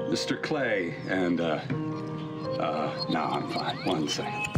Mr. Clay, and, no, I'm fine. One second.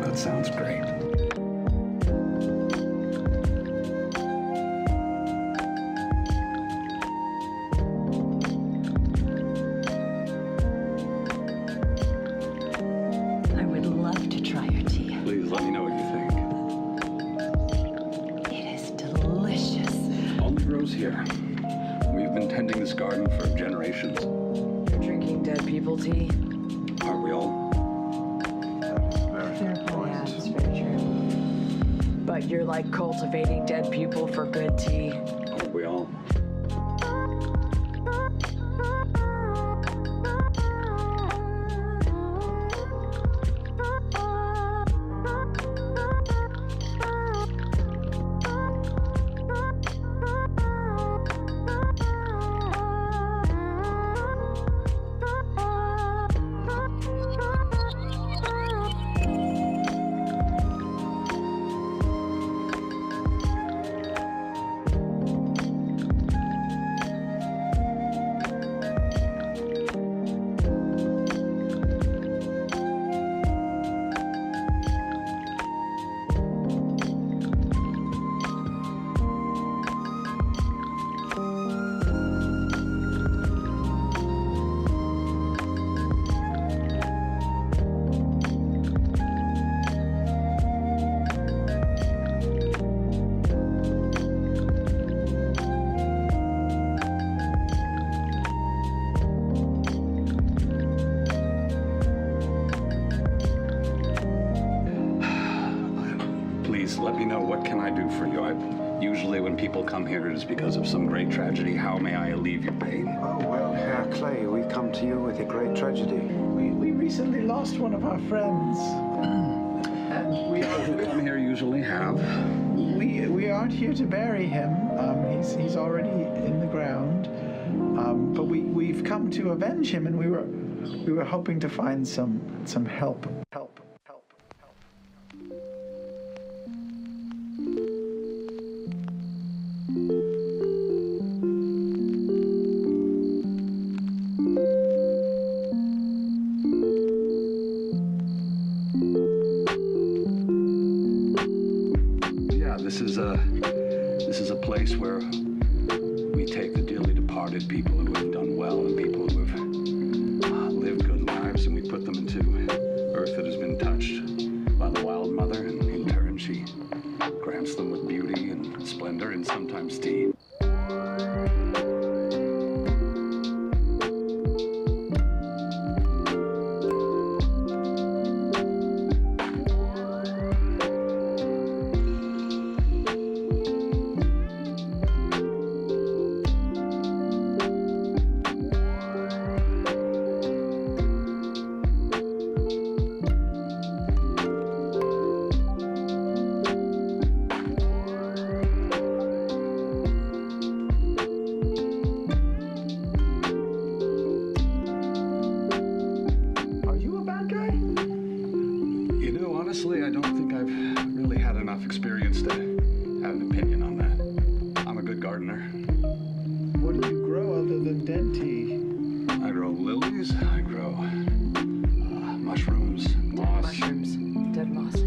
That sounds great. I would love to try your tea. Please let me know what you think. It is delicious. Only grows here. We've been tending this garden for generations. You're drinking dead people tea? Aren't we all? Yeah, that's very true. But you're like cultivating dead people for good tea. Aren't we all? Please let me know, what can I do for you? Usually when people come here, it is because of some great tragedy. How may I alleviate your pain? Oh, well, Herr Clay, we come to you with a great tragedy. We recently lost one of our friends. And People who come here usually have. we aren't here to bury him. He's already in the ground. But we've come to avenge him, and we were hoping to find some help. Yeah, this is a place where we take the dearly departed, people who have done well and people who have lived good lives, and we put them into earth that has been touched by the Wild Mother, and in turn she grants them with beauty and splendor and sometimes tea. Honestly, I don't think I've really had enough experience to have an opinion on that. I'm a good gardener. What do you grow other than dead tea? I grow lilies, I grow mushrooms, moss. Mushrooms. Dead moss.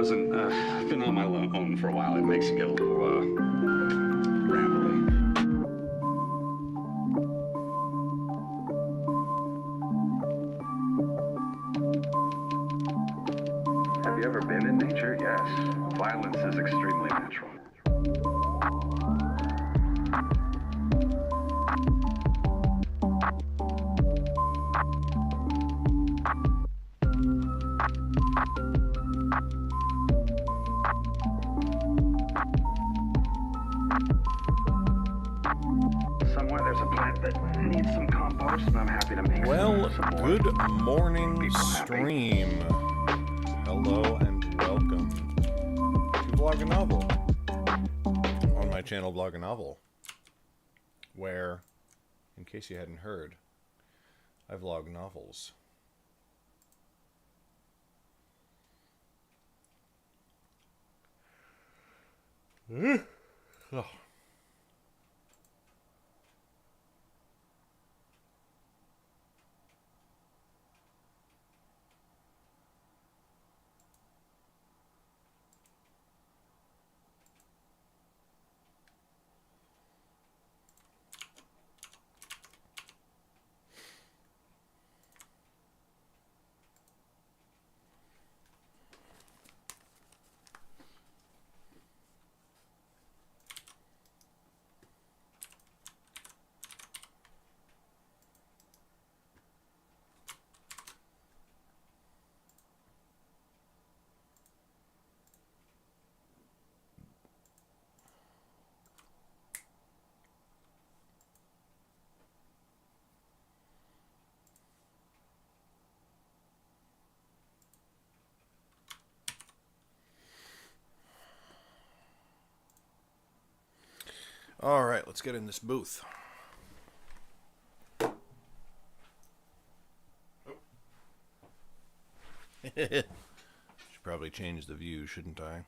wasn't. I've been on my own for a while. It makes you get a little rambly. Have you ever been in nature? Yes. Violence is extremely natural. Somewhere there's a plant that needs some compost, and I'm happy to make Well, some more. good morning, People happy. stream. Hello and welcome to VlogaNovel on my channel VlogaNovel, where, in case you hadn't heard, I vlog novels. Oh. All right, let's get in this booth. Should probably change the view, shouldn't I?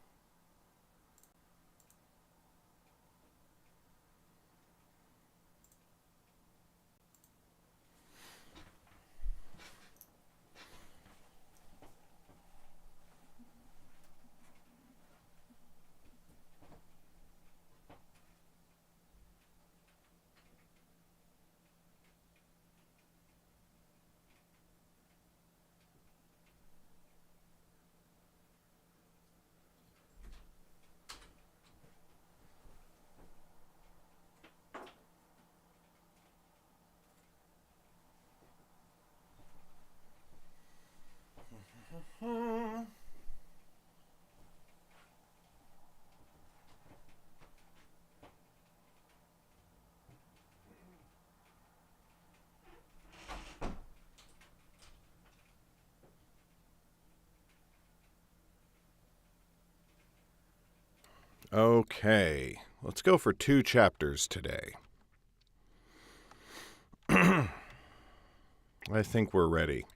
Okay, let's go for 2 chapters today. I think we're ready.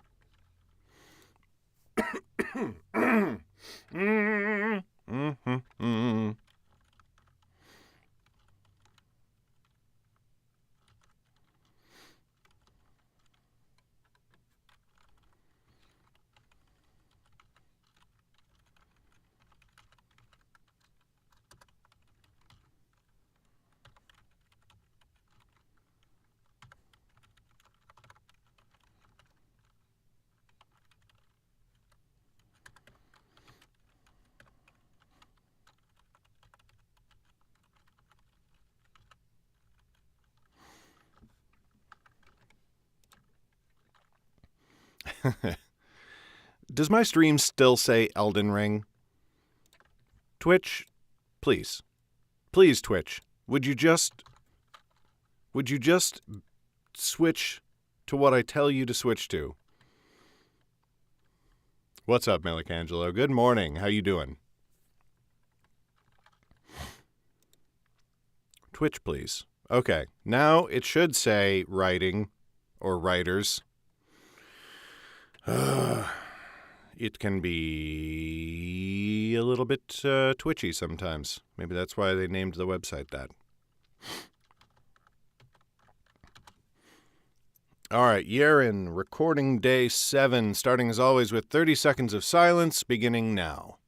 Does my stream still say Elden Ring? Twitch, please. Please, Twitch. Would you just switch to what I tell you to switch to? What's up, Melicangelo? Good morning. How you doing? Twitch, please. Okay. Now it should say writing or writers. It can be a little bit twitchy sometimes. Maybe that's why they named the website that. All right, Yerrin, recording day 7, starting as always with 30 seconds of silence, beginning now.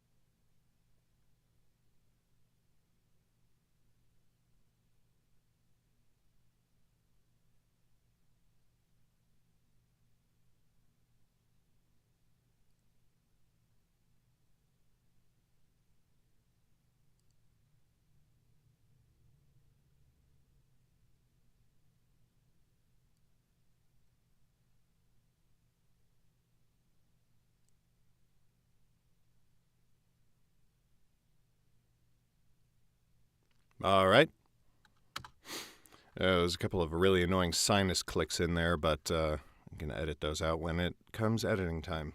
All right. There's a couple of really annoying sinus clicks in there, but I'm going to edit those out when it comes editing time.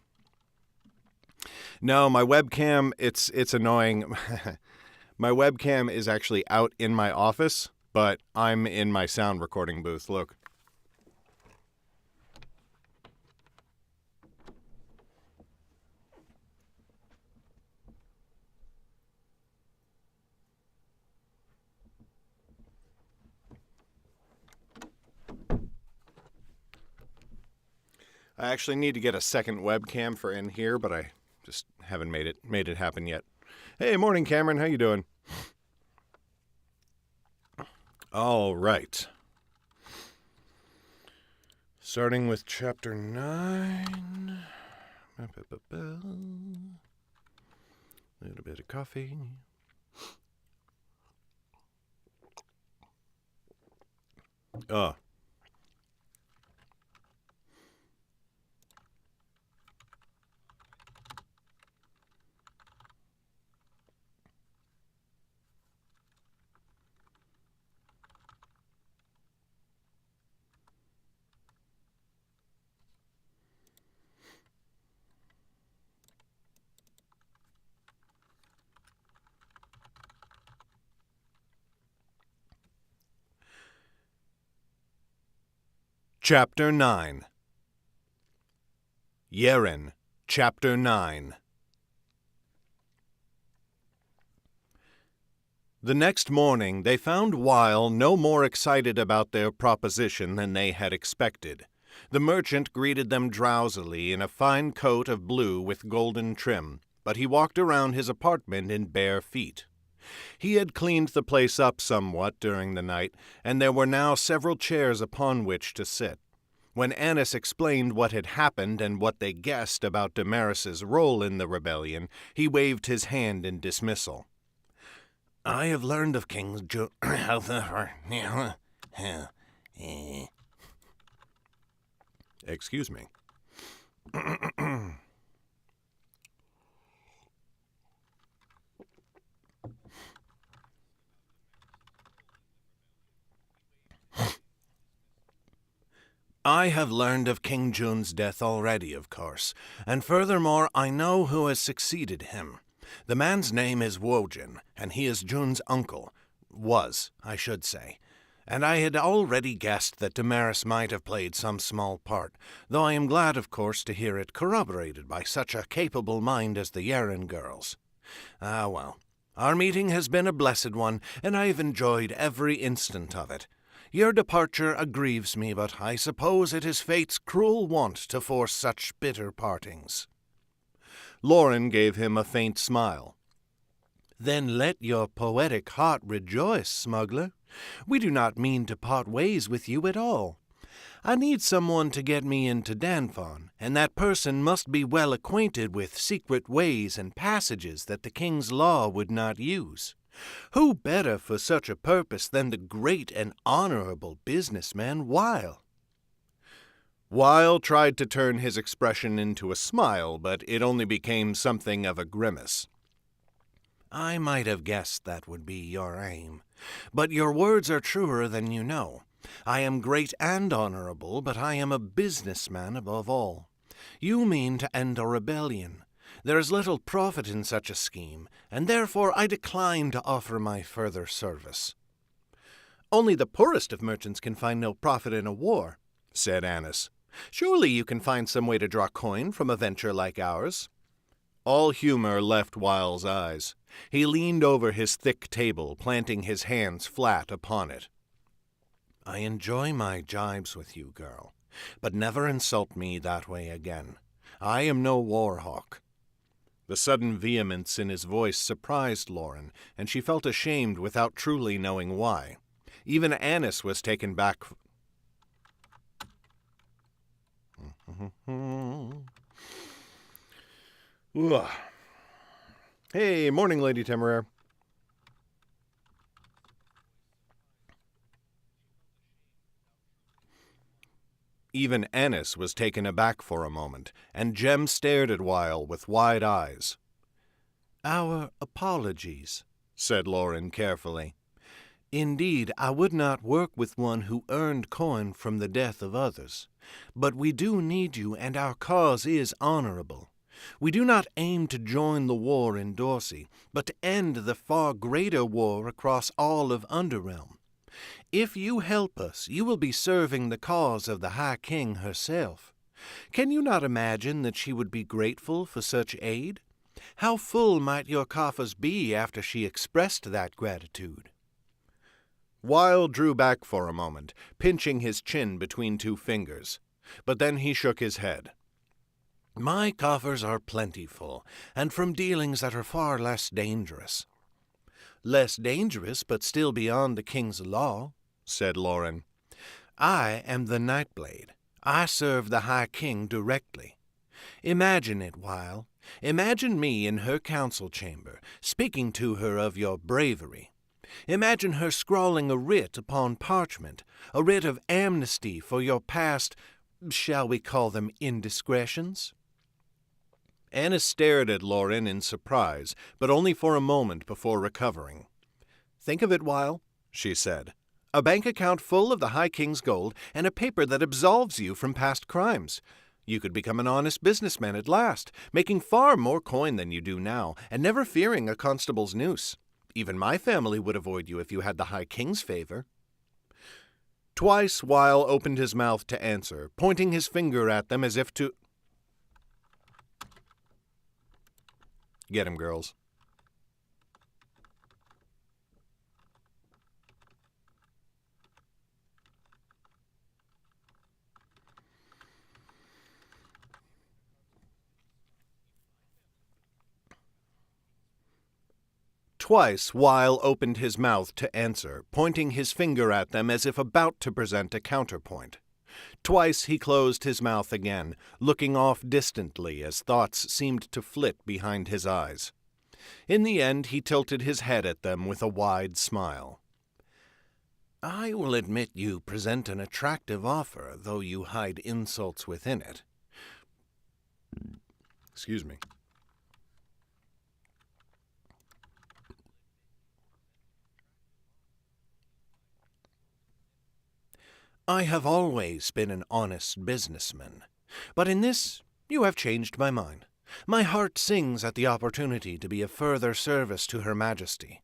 No, my webcam, it's annoying. My webcam is actually out in my office, but I'm in my sound recording booth. Look. I actually need to get a second webcam for in here, but I just haven't made it happen yet. Hey, morning, Cameron. How you doing? All right. Starting with chapter 9. A little bit of coffee. Oh. Chapter 9. Yerrin, Chapter 9. The next morning they found Weil no more excited about their proposition than they had expected. The merchant greeted them drowsily in a fine coat of blue with golden trim, but he walked around his apartment in bare feet. He had cleaned the place up somewhat during the night, and there were now several chairs upon which to sit. When Annis explained what had happened and what they guessed about Damaris's role in the rebellion, he waved his hand in dismissal. I have learned of King Excuse me. I have learned of King June's death already, of course, and furthermore I know who has succeeded him. The man's name is Wojin, and he is June's uncle. Was, I should say. And I had already guessed that Damaris might have played some small part, though I am glad, of course, to hear it corroborated by such a capable mind as the Yerrin girls. Ah, well, our meeting has been a blessed one, and I have enjoyed every instant of it. Your departure aggrieves me, but I suppose it is fate's cruel wont to force such bitter partings. Lauren gave him a faint smile. Then let your poetic heart rejoice, smuggler. We do not mean to part ways with you at all. I need someone to get me into Danfon, and that person must be well acquainted with secret ways and passages that the king's law would not use. Who better for such a purpose than the great and honorable businessman Weil? Weil tried to turn his expression into a smile, but it only became something of a grimace. I might have guessed that would be your aim, but your words are truer than you know. I am great and honorable, but I am a businessman above all. You mean to end a rebellion. There is little profit in such a scheme, and therefore I decline to offer my further service. Only the poorest of merchants can find no profit in a war, said Annis. Surely you can find some way to draw coin from a venture like ours. All humor left Weil's eyes. He leaned over his thick table, planting his hands flat upon it. I enjoy my jibes with you, girl, but never insult me that way again. I am no war hawk. The sudden vehemence in his voice surprised Lauren, and she felt ashamed without truly knowing why. Even Annis was taken back. Hey, morning, Lady Temeraire. Even Annis was taken aback for a moment, and Jem stared at Weil with wide eyes. Our apologies, said Lauren carefully. Indeed, I would not work with one who earned coin from the death of others. But we do need you, and our cause is honorable. We do not aim to join the war in Dorsey, but to end the far greater war across all of Underrealm. If you help us, you will be serving the cause of the High King herself. Can you not imagine that she would be grateful for such aid? How full might your coffers be after she expressed that gratitude? Weil drew back for a moment, pinching his chin between two fingers. But then he shook his head. My coffers are plentiful, and from dealings that are far less dangerous. Less dangerous, but still beyond the king's law, said Lauren. I am the Nightblade. I serve the High King directly. Imagine it, Weil. Imagine me in her council chamber, speaking to her of your bravery. Imagine her scrawling a writ upon parchment, a writ of amnesty for your past, shall we call them indiscretions? Annis stared at Lauren in surprise, but only for a moment before recovering. Think of it, Weil, she said. A bank account full of the High King's gold, and a paper that absolves you from past crimes. You could become an honest businessman at last, making far more coin than you do now, and never fearing a constable's noose. Even my family would avoid you if you had the High King's favor. Twice Weil opened his mouth to answer, pointing his finger at them as if to... Get him, girls. Twice Weil opened his mouth to answer, pointing his finger at them as if about to present a counterpoint. Twice he closed his mouth again, looking off distantly as thoughts seemed to flit behind his eyes. In the end he tilted his head at them with a wide smile. I will admit you present an attractive offer, though you hide insults within it. Excuse me. I have always been an honest businessman, but in this you have changed my mind. My heart sings at the opportunity to be of further service to Her Majesty.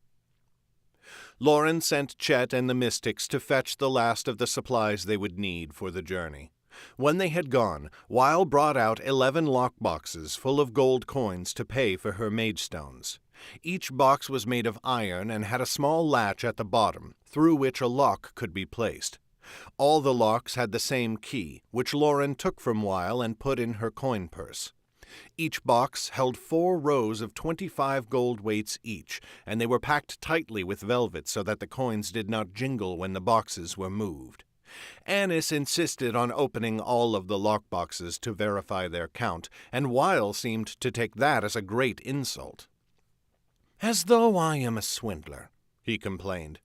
Lauren sent Chet and the Mystics to fetch the last of the supplies they would need for the journey. When they had gone, Weil brought out 11 lockboxes full of gold coins to pay for her magestones. Each box was made of iron and had a small latch at the bottom, through which a lock could be placed. All the locks had the same key, which Lauren took from Weil and put in her coin purse. Each box held 4 rows of 25 gold weights each, and they were packed tightly with velvet so that the coins did not jingle when the boxes were moved. Annis insisted on opening all of the lockboxes to verify their count, and Weil seemed to take that as a great insult. As though I am a swindler, he complained.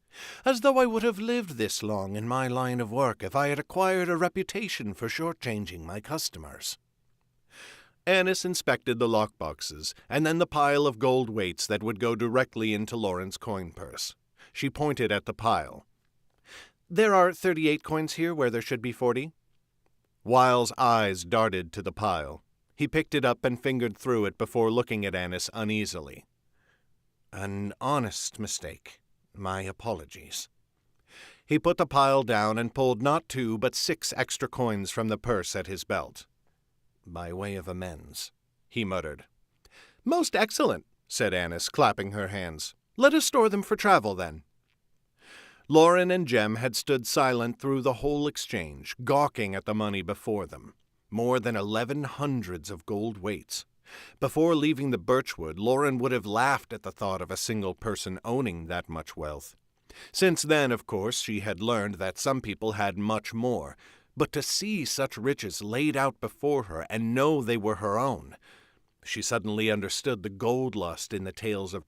As though I would have lived this long in my line of work if I had acquired a reputation for shortchanging my customers. Annis inspected the lockboxes, and then the pile of gold weights that would go directly into Lauren's coin purse. She pointed at the pile. There are 38 coins here where there should be 40. Weil's eyes darted to the pile. He picked it up and fingered through it before looking at Annis uneasily. An honest mistake. My apologies. He put the pile down and pulled not 2 but 6 extra coins from the purse at his belt. By way of amends, he muttered. Most excellent, said Annis, clapping her hands. Let us store them for travel, then. Lauren and Jem had stood silent through the whole exchange, gawking at the money before them. More than 1100s of gold weights. Before leaving the Birchwood, Lauren would have laughed at the thought of a single person owning that much wealth. Since then, of course, she had learned that some people had much more, but to see such riches laid out before her and know they were her own, she suddenly understood the gold lust in the tales of...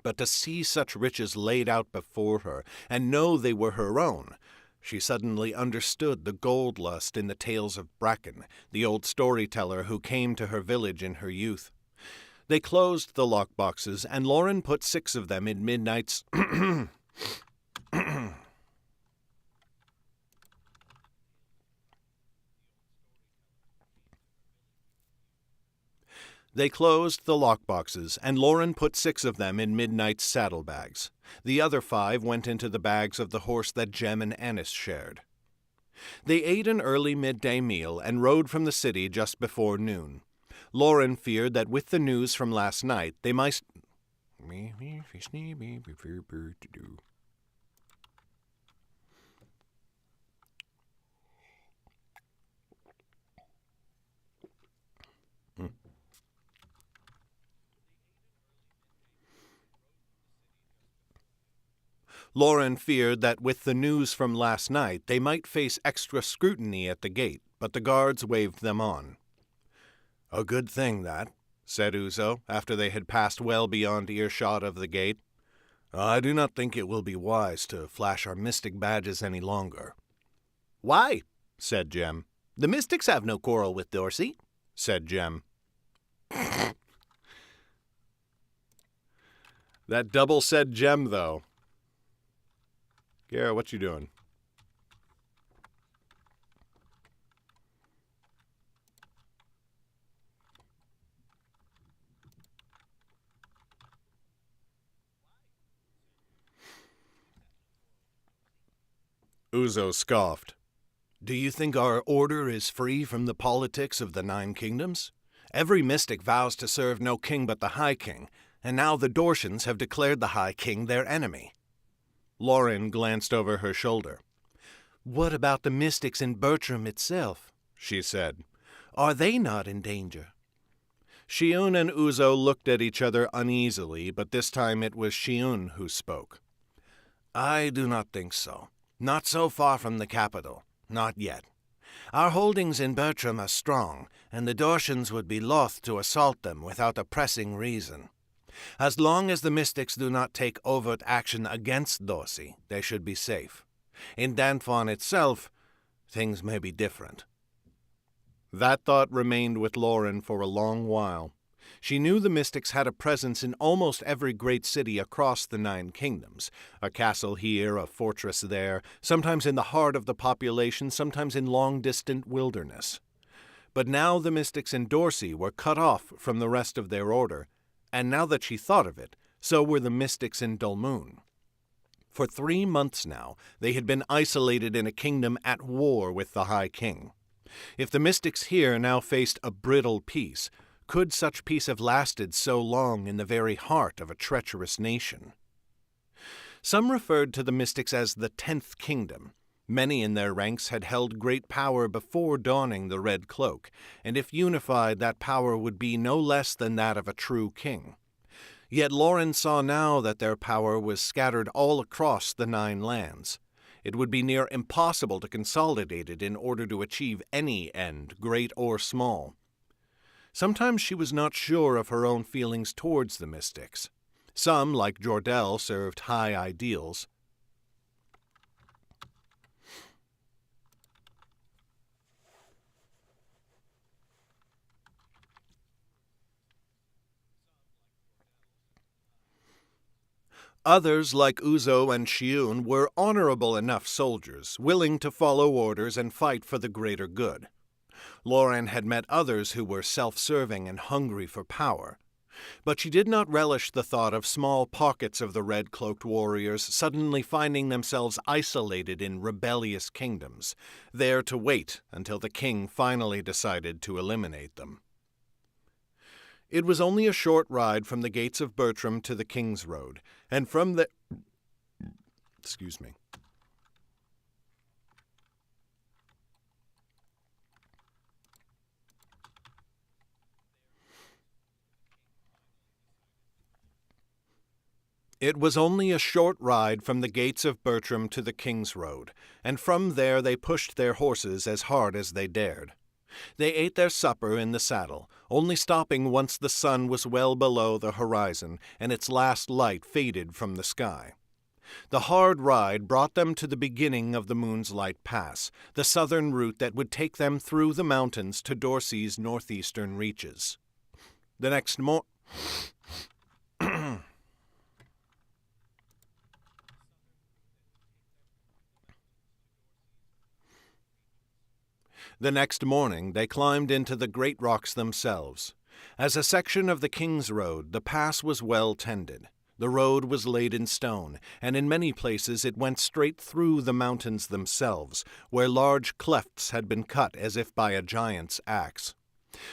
But to see such riches laid out before her, and know they were her own, she suddenly understood the gold lust in the tales of Bracken, the old storyteller who came to her village in her youth. They closed the lockboxes, and Lauren put 6 of them in Midnight's... They closed the lockboxes, and Lauren put 6 of them in Midnight's saddlebags. The other 5 went into the bags of the horse that Jem and Annis shared. They ate an early midday meal and rode from the city just before noon. Lauren feared that with the news from last night they might... Lauren feared that with the news from last night they might face extra scrutiny at the gate, but the guards waved them on. "A good thing, that," said Uzo, after they had passed well beyond earshot of the gate. "I do not think it will be wise to flash our mystic badges any longer." "Why?" said Jem. "The mystics have no quarrel with Dorsey," said Jem. That double said Jem, though. Gara, what you doing? Uzo scoffed. "Do you think our order is free from the politics of the 9 kingdoms? Every mystic vows to serve no king but the High King, and now the Dorshans have declared the High King their enemy." Lauren glanced over her shoulder. "What about the mystics in Bertram itself?" she said. "Are they not in danger?" Shiun and Uzo looked at each other uneasily, but this time it was Shiun who spoke. "I do not think so. Not so far from the capital. Not yet. Our holdings in Bertram are strong, and the Dorshans would be loath to assault them without a pressing reason. As long as the mystics do not take overt action against Dorsey, they should be safe. In Danfon itself, things may be different." That thought remained with Lauren for a long while. She knew the mystics had a presence in almost every great city across the 9 kingdoms, a castle here, a fortress there, sometimes in the heart of the population, sometimes in long-distant wilderness. But now the mystics in Dorsey were cut off from the rest of their order, and now that she thought of it, so were the mystics in Dulmoon. For 3 months now, they had been isolated in a kingdom at war with the High King. If the mystics here now faced a brittle peace, could such peace have lasted so long in the very heart of a treacherous nation? Some referred to the mystics as the 10th Kingdom. Many in their ranks had held great power before donning the red cloak, and if unified, that power would be no less than that of a true king. Yet Lauren saw now that their power was scattered all across the 9 lands. It would be near impossible to consolidate it in order to achieve any end, great or small. Sometimes she was not sure of her own feelings towards the mystics. Some, like Jordell, served high ideals. Others, like Uzo and Shiun, were honorable enough soldiers, willing to follow orders and fight for the greater good. Lauren had met others who were self-serving and hungry for power. But she did not relish the thought of small pockets of the red-cloaked warriors suddenly finding themselves isolated in rebellious kingdoms, there to wait until the king finally decided to eliminate them. It was only a short ride from the gates of Bertram to the King's Road, and from the... It was only a short ride from the gates of Bertram to the King's Road, and from there they pushed their horses as hard as they dared. They ate their supper in the saddle, only stopping once the sun was well below the horizon and its last light faded from the sky. The hard ride brought them to the beginning of the Moon's Light Pass, the southern route that would take them through the mountains to Dorsey's northeastern reaches. The next The next morning they climbed into the great rocks themselves. As a section of the King's Road, the pass was well tended. The road was laid in stone, and in many places it went straight through the mountains themselves, where large clefts had been cut as if by a giant's axe.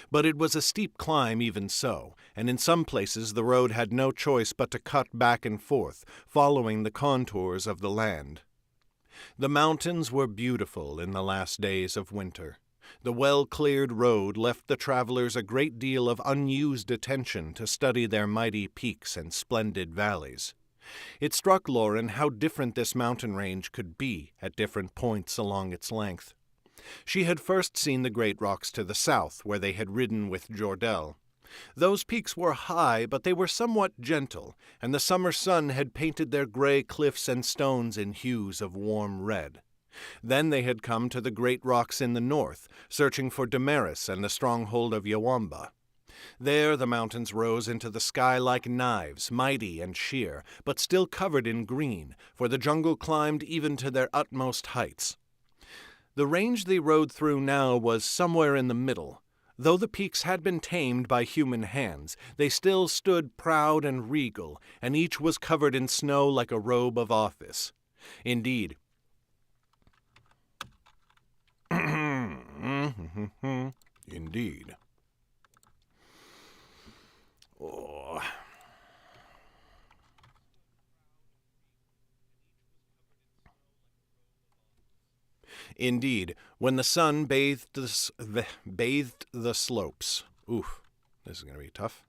But it was a steep climb even so, and in some places the road had no choice but to cut back and forth, following the contours of the land. The mountains were beautiful in the last days of winter. The well-cleared road left the travelers a great deal of unused attention to study their mighty peaks and splendid valleys. It struck Lauren how different this mountain range could be at different points along its length. She had first seen the great rocks to the south, where they had ridden with Jordell. Those peaks were high, but they were somewhat gentle, and the summer sun had painted their gray cliffs and stones in hues of warm red. Then they had come to the great rocks in the north, searching for Damaris and the stronghold of Yawamba. There the mountains rose into the sky like knives, mighty and sheer, but still covered in green, for the jungle climbed even to their utmost heights. The range they rode through now was somewhere in the middle. Though the peaks had been tamed by human hands, they still stood proud and regal, and each was covered in snow like a robe of office. Indeed, Indeed. Oh. Indeed, when the sun bathed the slopes. Oof, this is going to be tough.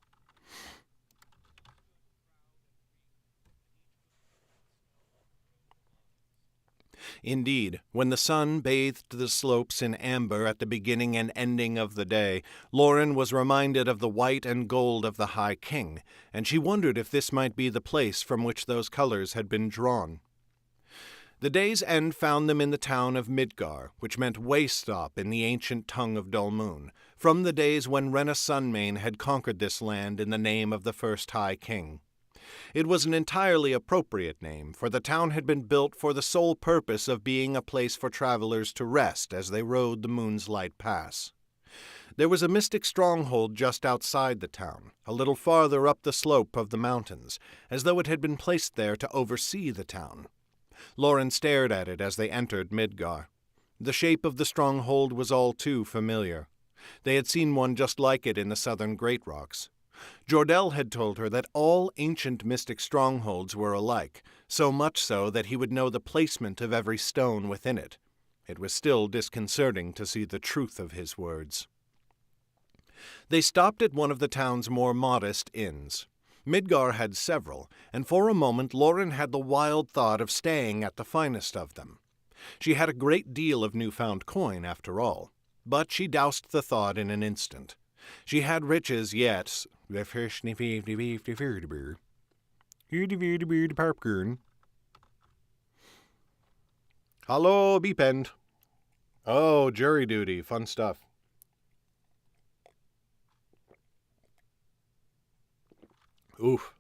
Indeed, when the sun bathed the slopes in amber at the beginning and ending of the day, Lauren was reminded of the white and gold of the High King, and she wondered if this might be the place from which those colors had been drawn. The day's end found them in the town of Midgar, which meant way-stop in the ancient tongue of Dulmoon, from the days when Rena Sunmane had conquered this land in the name of the first High King. It was an entirely appropriate name, for the town had been built for the sole purpose of being a place for travelers to rest as they rode the Moon's Light Pass. There was a mystic stronghold just outside the town, a little farther up the slope of the mountains, as though it had been placed there to oversee the town. Lauren stared at it as they entered Midgar. The shape of the stronghold was all too familiar. They had seen one just like it in the southern Great Rocks. Jordell had told her that all ancient mystic strongholds were alike, so much so that he would know the placement of every stone within it. It was still disconcerting to see the truth of his words. They stopped at one of the town's more modest inns. Midgar had several, and for a moment Lauren had the wild thought of staying at the finest of them. She had a great deal of newfound coin, after all, but she doused the thought in an instant. She had riches yet. Hallo, Beepend. Oh, jury duty, fun stuff. Oof.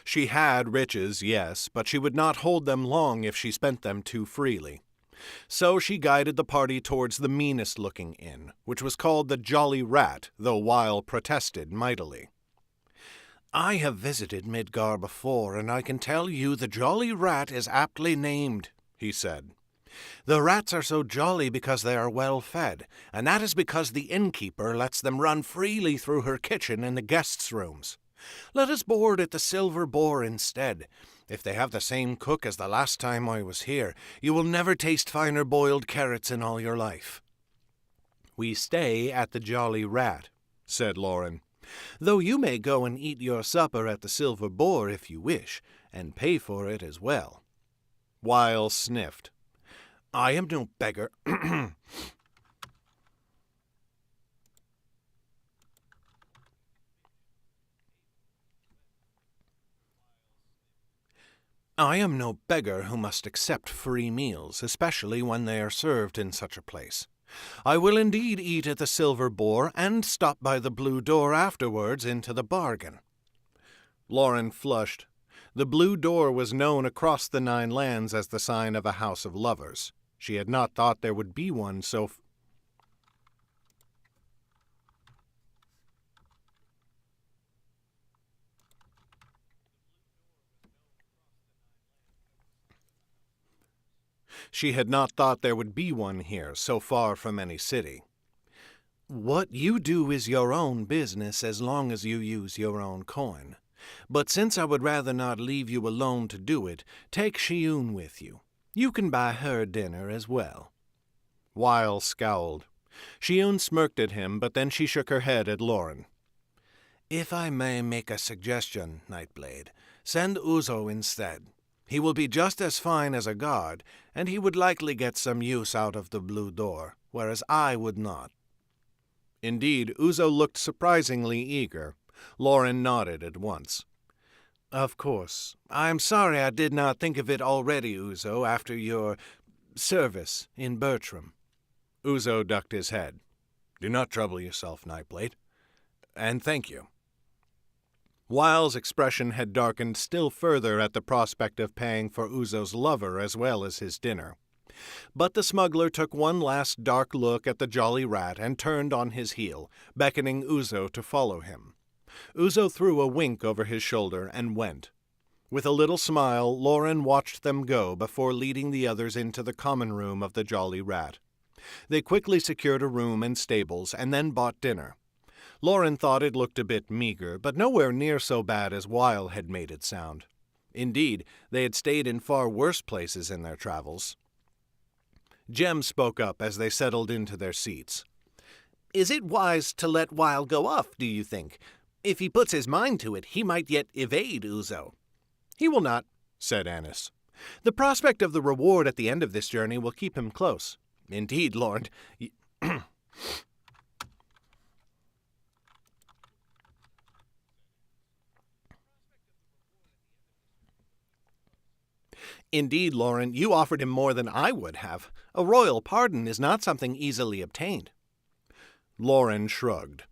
She had riches, yes, but she would not hold them long if she spent them too freely. So she guided the party towards the meanest-looking inn, which was called the Jolly Rat, though Weil protested mightily. "I have visited Midgar before, and I can tell you the Jolly Rat is aptly named," he said. "The rats are so jolly because they are well fed, and that is because the innkeeper lets them run freely through her kitchen and the guests' rooms. Let us board at the Silver Boar instead. If they have the same cook as the last time I was here, you will never taste finer boiled carrots in all your life." "We stay at the Jolly Rat," said Lauren, "though you may go and eat your supper at the Silver Boar if you wish, and pay for it as well. Weil sniffed. I am no beggar. I am no beggar who must accept free meals, especially when they are served in such a place. I will indeed eat at the Silver Boar and stop by the Blue Door afterwards into the bargain. Lauren flushed. The Blue Door was known across the Nine Lands as the sign of a house of lovers. She had not thought there would be one so She had not thought there would be one here, so far from any city. What you do is your own business as long as you use your own coin. But since I would rather not leave you alone to do it, take Shiyun with you. You can buy her dinner as well. Weil scowled. Shiyun smirked at him, but then she shook her head at Lauren. If I may make a suggestion, Nightblade, send Uzo instead. He will be just as fine as a guard, and he would likely get some use out of the Blue Door, whereas I would not. Indeed, Uzo looked surprisingly eager. Lauren nodded at once. Of course. I'm sorry I did not think of it already, Uzo, after your service in Bertram. Uzo ducked his head. Do not trouble yourself, Nightblade. And thank you. Weil's expression had darkened still further at the prospect of paying for Uzo's lover as well as his dinner. But the smuggler took one last dark look at the Jolly Rat and turned on his heel, beckoning Uzo to follow him. Uzo threw a wink over his shoulder and went. With a little smile, Lauren watched them go before leading the others into the common room of the Jolly Rat. They quickly secured a room and stables and then bought dinner. Lauren thought it looked a bit meager, but nowhere near so bad as Weil had made it sound. Indeed, they had stayed in far worse places in their travels. Jem spoke up as they settled into their seats. Is it wise to let Weil go off, do you think? If he puts his mind to it, he might yet evade Uzo. He will not, said Annis. The prospect of the reward at the end of this journey will keep him close. Indeed, Lord. Indeed, Lauren, you offered him more than I would have. A royal pardon is not something easily obtained. Lauren shrugged.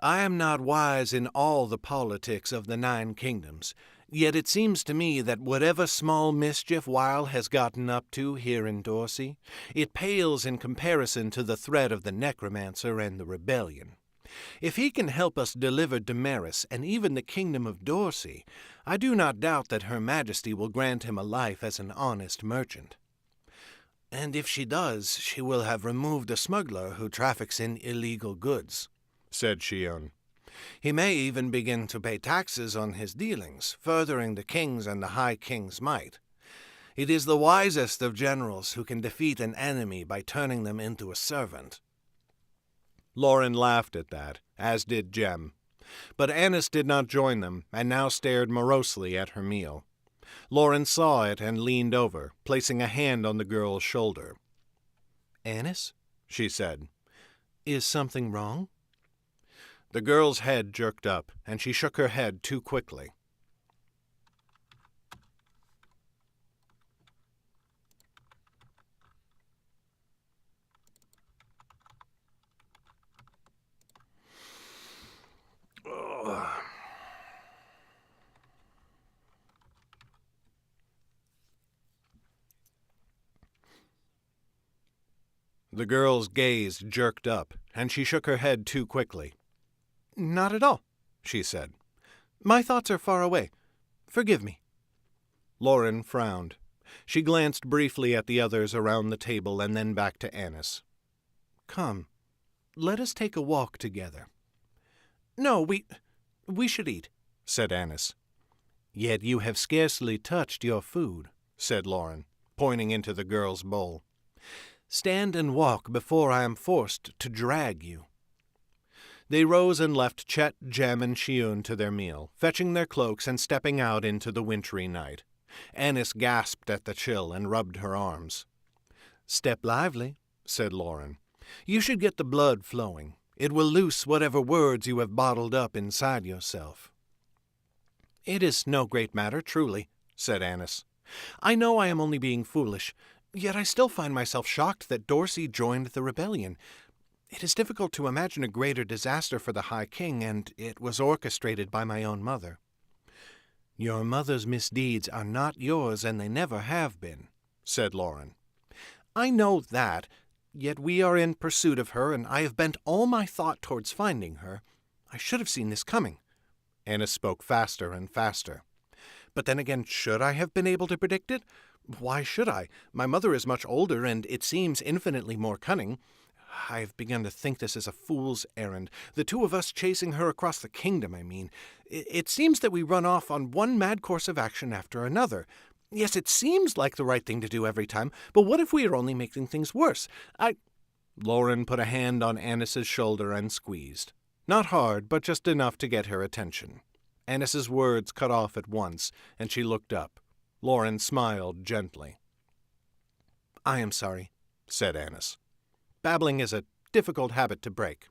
I am not wise in all the politics of the 9 kingdoms, yet it seems to me that whatever small mischief Weil has gotten up to here in Dorsey, it pales in comparison to the threat of the necromancer and the rebellion. If he can help us deliver Damaris and even the kingdom of Dorsey, I do not doubt that Her Majesty will grant him a life as an honest merchant. And if she does, she will have removed a smuggler who traffics in illegal goods, said Shiyun. He may even begin to pay taxes on his dealings, furthering the king's and the High King's might. It is the wisest of generals who can defeat an enemy by turning them into a servant. Lauren laughed at that, as did Jem. But Annis did not join them, and now stared morosely at her meal. Lauren saw it and leaned over, placing a hand on the girl's shoulder. Annis, she said, is something wrong? The girl's head jerked up, and she shook her head too quickly. The girl's gaze jerked up, and she shook her head too quickly. Not at all, she said. My thoughts are far away. Forgive me. Lauren frowned. She glanced briefly at the others around the table and then back to Annis. Come, let us take a walk together. No, we should eat, said Annis. Yet you have scarcely touched your food, said Lauren, pointing into the girl's bowl. Stand and walk before I am forced to drag you. They rose and left Chet, Jem, and Shiun to their meal, fetching their cloaks and stepping out into the wintry night. Annis gasped at the chill and rubbed her arms. "Step lively," said Lauren. "You should get the blood flowing. It will loose whatever words you have bottled up inside yourself." "It is no great matter, truly," said Annis. "I know I am only being foolish, yet I still find myself shocked that Dorsey joined the rebellion. It is difficult to imagine a greater disaster for the High King, and it was orchestrated by my own mother." "Your mother's misdeeds are not yours, and they never have been," said Lauren. "I know that, yet we are in pursuit of her, and I have bent all my thought towards finding her. I should have seen this coming." Annis spoke faster and faster. "But then again, should I have been able to predict it? Why should I? My mother is much older, and it seems infinitely more cunning. I have begun to think this is a fool's errand. The two of us chasing her across the kingdom, I mean. It seems that we run off on one mad course of action after another. Yes, it seems like the right thing to do every time, but what if we are only making things worse? Lauren put a hand on Annis's shoulder and squeezed. Not hard, but just enough to get her attention. Annis's words cut off at once, and she looked up. Lauren smiled gently. "I am sorry," said Annis. "Babbling is a difficult habit to break."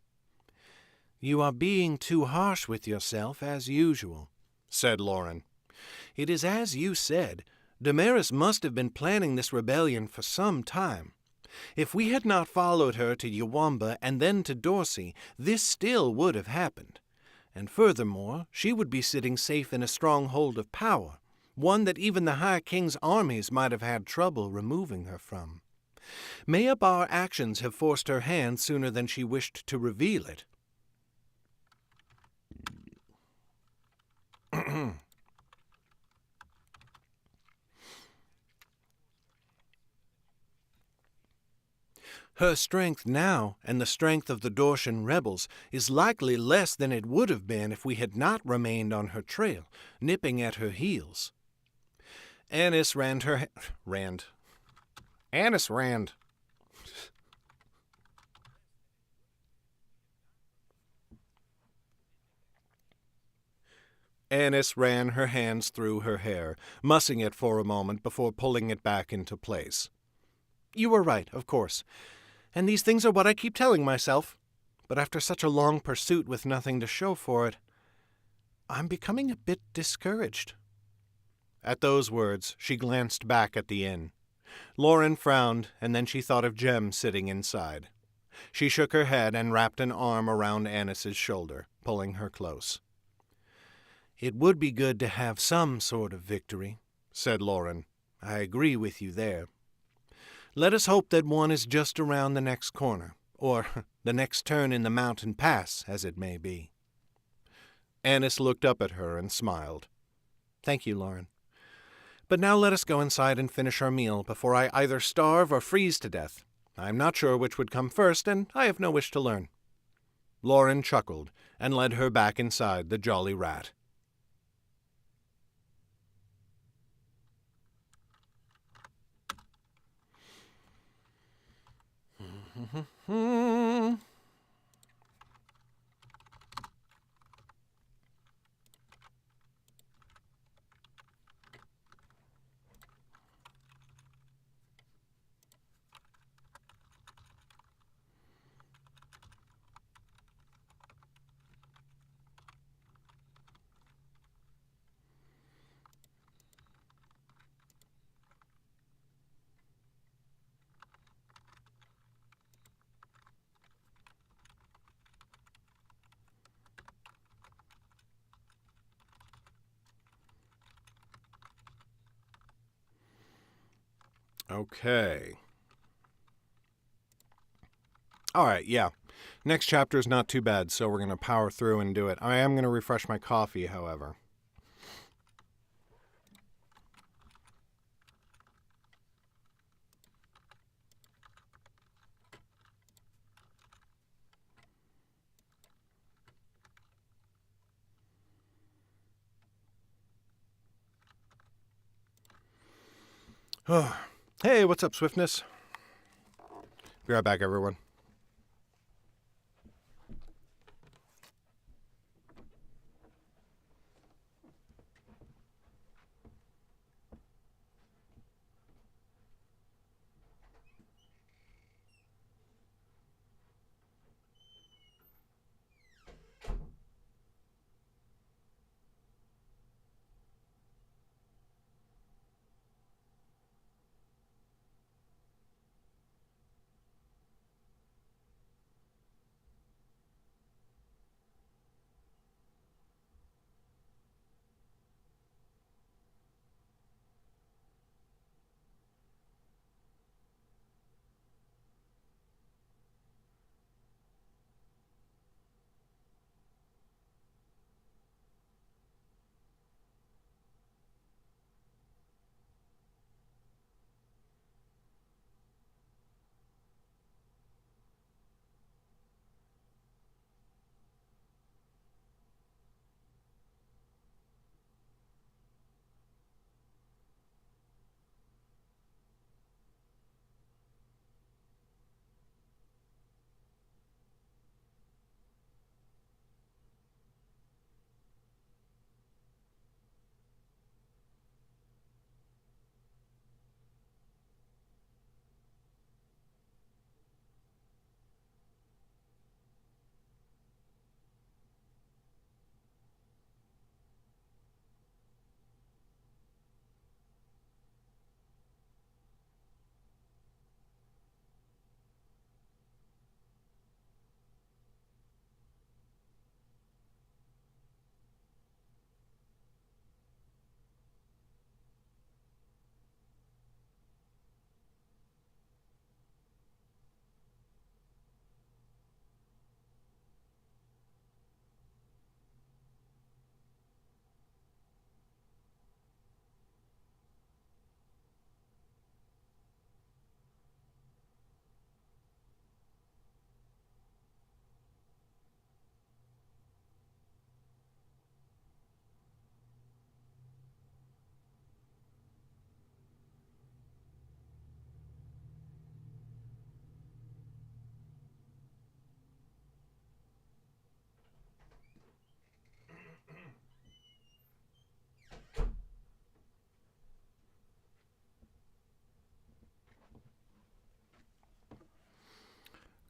"You are being too harsh with yourself, as usual," said Lauren. "It is as you said. Damaris must have been planning this rebellion for some time. If we had not followed her to Uwamba and then to Dorsey, this still would have happened. And furthermore, she would be sitting safe in a stronghold of power, one that even the High King's armies might have had trouble removing her from. Mayhap our actions have forced her hand sooner than she wished to reveal it." "Her strength now, and the strength of the Dortian rebels, is likely less than it would have been if we had not remained on her trail, nipping at her heels." Annis Annis ran her hands through her hair, mussing it for a moment before pulling it back into place. "You are right, of course. And these things are what I keep telling myself. But after such a long pursuit with nothing to show for it, I'm becoming a bit discouraged." At those words, she glanced back at the inn. Lauren frowned, and then she thought of Jem sitting inside. She shook her head and wrapped an arm around Annis's shoulder, pulling her close. "It would be good to have some sort of victory," said Lauren. "I agree with you there. Let us hope that one is just around the next corner, or the next turn in the mountain pass, as it may be." Annis looked up at her and smiled. "Thank you, Lauren. But now let us go inside and finish our meal before I either starve or freeze to death. I am not sure which would come first, and I have no wish to learn." Lauren chuckled and led her back inside the Jolly Rat. Okay. All right, yeah. Next chapter is not too bad, so we're going to power through and do it. I am going to refresh my coffee, however. Hey, what's up, Swiftness? Be right back, everyone.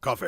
Coffee.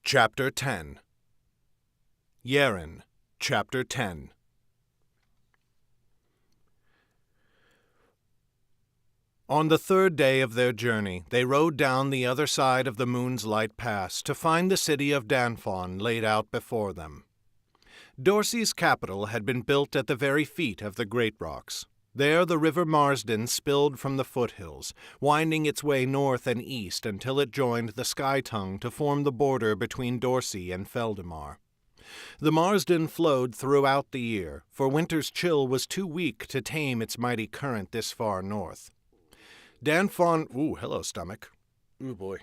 Chapter 10. Yerrin, Chapter 10. On the third day of their journey, they rode down the other side of the Moon's Light Pass to find the city of Danfon laid out before them. Dorsey's capital had been built at the very feet of the Great Rocks. There the river Marsden spilled from the foothills, winding its way north and east until it joined the Sky Tongue to form the border between Dorsey and Feldemar. The Marsden flowed throughout the year, for winter's chill was too weak to tame its mighty current this far north. Danfon... Ooh, hello, stomach. Ooh, boy.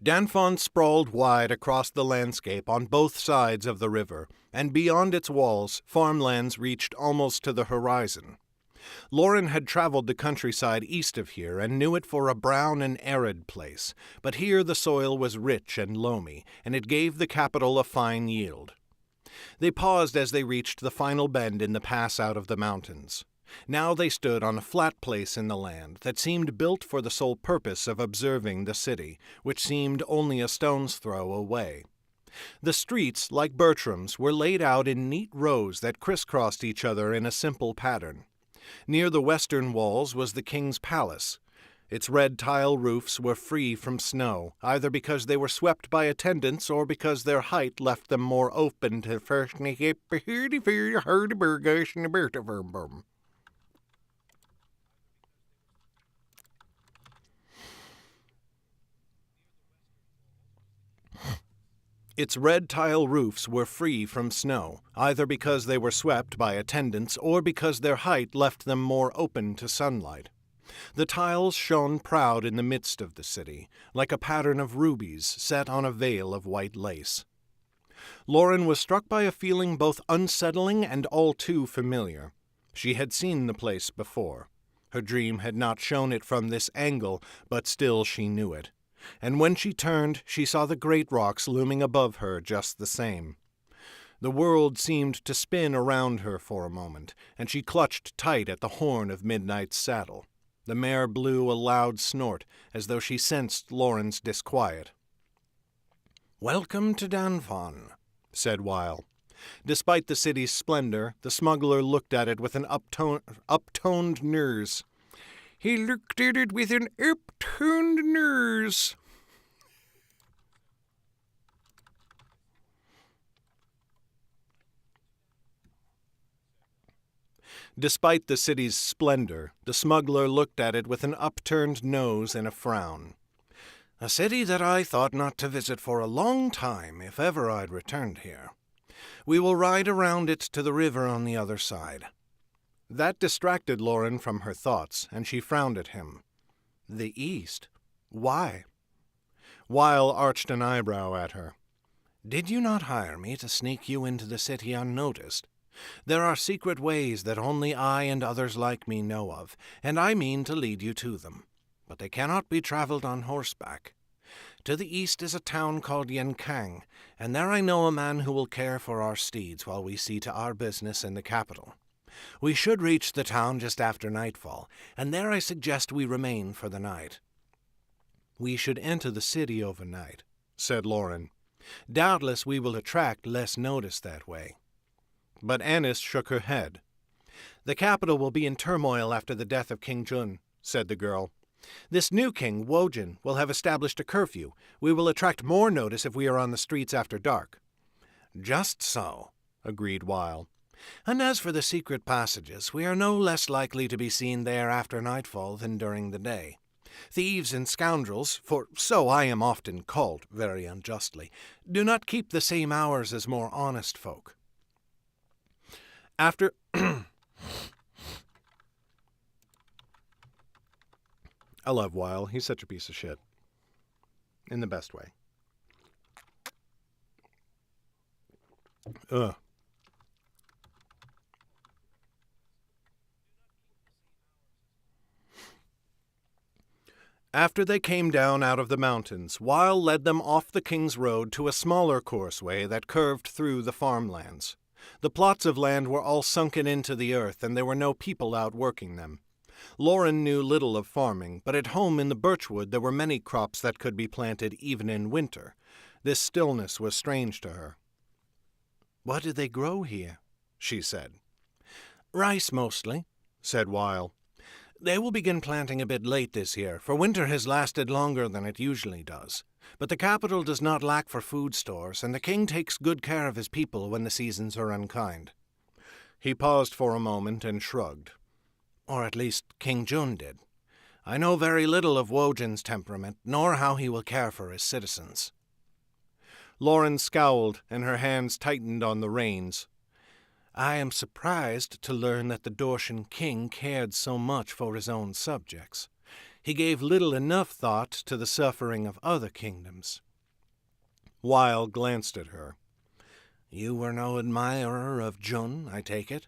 Danfon sprawled wide across the landscape on both sides of the river, and beyond its walls, farmlands reached almost to the horizon. Lauren had traveled the countryside east of here and knew it for a brown and arid place, but here the soil was rich and loamy, and it gave the capital a fine yield. They paused as they reached the final bend in the pass out of the mountains. Now they stood on a flat place in the land that seemed built for the sole purpose of observing the city, which seemed only a stone's throw away. The streets, like Bertram's, were laid out in neat rows that crisscrossed each other in a simple pattern. Near the western walls was the king's palace. Its red tile roofs were free from snow, either because they were swept by attendants or because their height left them more open to Its red tile roofs were free from snow, either because they were swept by attendants or because their height left them more open to sunlight. The tiles shone proud in the midst of the city, like a pattern of rubies set on a veil of white lace. Lauren was struck by a feeling both unsettling and all too familiar. She had seen the place before. Her dream had not shown it from this angle, but still she knew it. And when she turned, she saw the great rocks looming above her just the same. The world seemed to spin around her for a moment, and she clutched tight at the horn of Midnight's saddle. The mare blew a loud snort, as though she sensed Lauren's disquiet. "Welcome to Danfon," said Weil. Despite the city's splendor, the smuggler looked at it with an uptoned nurse. He looked at it with an upturned nose. Despite the city's splendor, the smuggler looked at it with an upturned nose and a frown. "A city that I thought not to visit for a long time, if ever I'd returned here. We will ride around it to the river on the other side." That distracted Lauren from her thoughts, and she frowned at him. The East? Why? Weil arched an eyebrow at her. "Did you not hire me to sneak you into the city unnoticed? There are secret ways that only I and others like me know of, and I mean to lead you to them. But they cannot be traveled on horseback. To the east is a town called Yenkang, and there I know a man who will care for our steeds while we see to our business in the capital. We should reach the town just after nightfall, and there I suggest we remain for the night." "We should enter the city overnight," said Lauren. "Doubtless we will attract less notice that way." But Annis shook her head. "The capital will be in turmoil after the death of King Jun. said the girl. "This new king, Wojin, will have established a curfew. We will attract more notice if we are on the streets after dark." "Just so," agreed Weil. "And as for the secret passages, we are no less likely to be seen there after nightfall than during the day. Thieves and scoundrels, for so I am often called, very unjustly, do not keep the same hours as more honest folk." After I love Weil. He's such a piece of shit. In the best way. Ugh. After they came down out of the mountains, Weil led them off the King's Road to a smaller course-way that curved through the farmlands. The plots of land were all sunken into the earth, and there were no people out working them. Lauren knew little of farming, but at home in the birchwood there were many crops that could be planted even in winter. This stillness was strange to her. "What do they grow here?" she said. "Rice mostly," said Weil. "They will begin planting a bit late this year, for winter has lasted longer than it usually does. But the capital does not lack for food stores, and the king takes good care of his people when the seasons are unkind." He paused for a moment and shrugged. "Or at least King Jun did. I know very little of Wojin's temperament, nor how he will care for his citizens." Lauren scowled, and her hands tightened on the reins. "I am surprised to learn that the Dortian king cared so much for his own subjects. He gave little enough thought to the suffering of other kingdoms." Weil glanced at her. "You were no admirer of Jun, I take it?"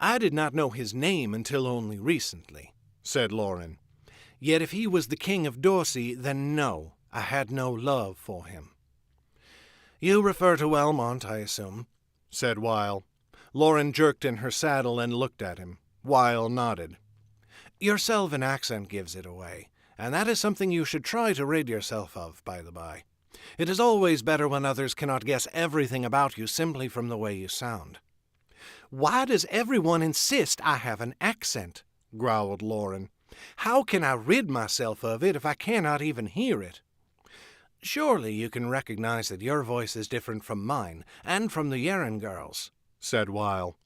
"I did not know his name until only recently," said Lauren. "Yet if he was the king of Dorsey, then no, I had no love for him." "You refer to Welmont, I assume," said Weil. Lauren jerked in her saddle and looked at him. Weil nodded. "Your Selvan accent gives it away, and that is something you should try to rid yourself of, by the by. It is always better when others cannot guess everything about you simply from the way you sound." "Why does everyone insist I have an accent?" growled Lauren. "How can I rid myself of it if I cannot even hear it?" "Surely you can recognize that your voice is different from mine, and from the Yerrin girls," said Weil.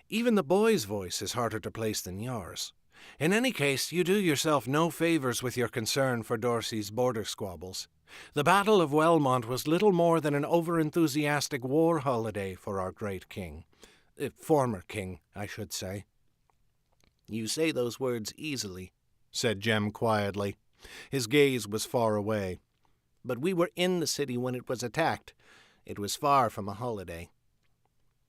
"Even the boy's voice is harder to place than yours. In any case, you do yourself no favors with your concern for Dorsey's border squabbles. The Battle of Welmont was little more than an over-enthusiastic war holiday for our great king. Former king, I should say." "You say those words easily," said Jem quietly. His gaze was far away. "But we were in the city when it was attacked. It was far from a holiday."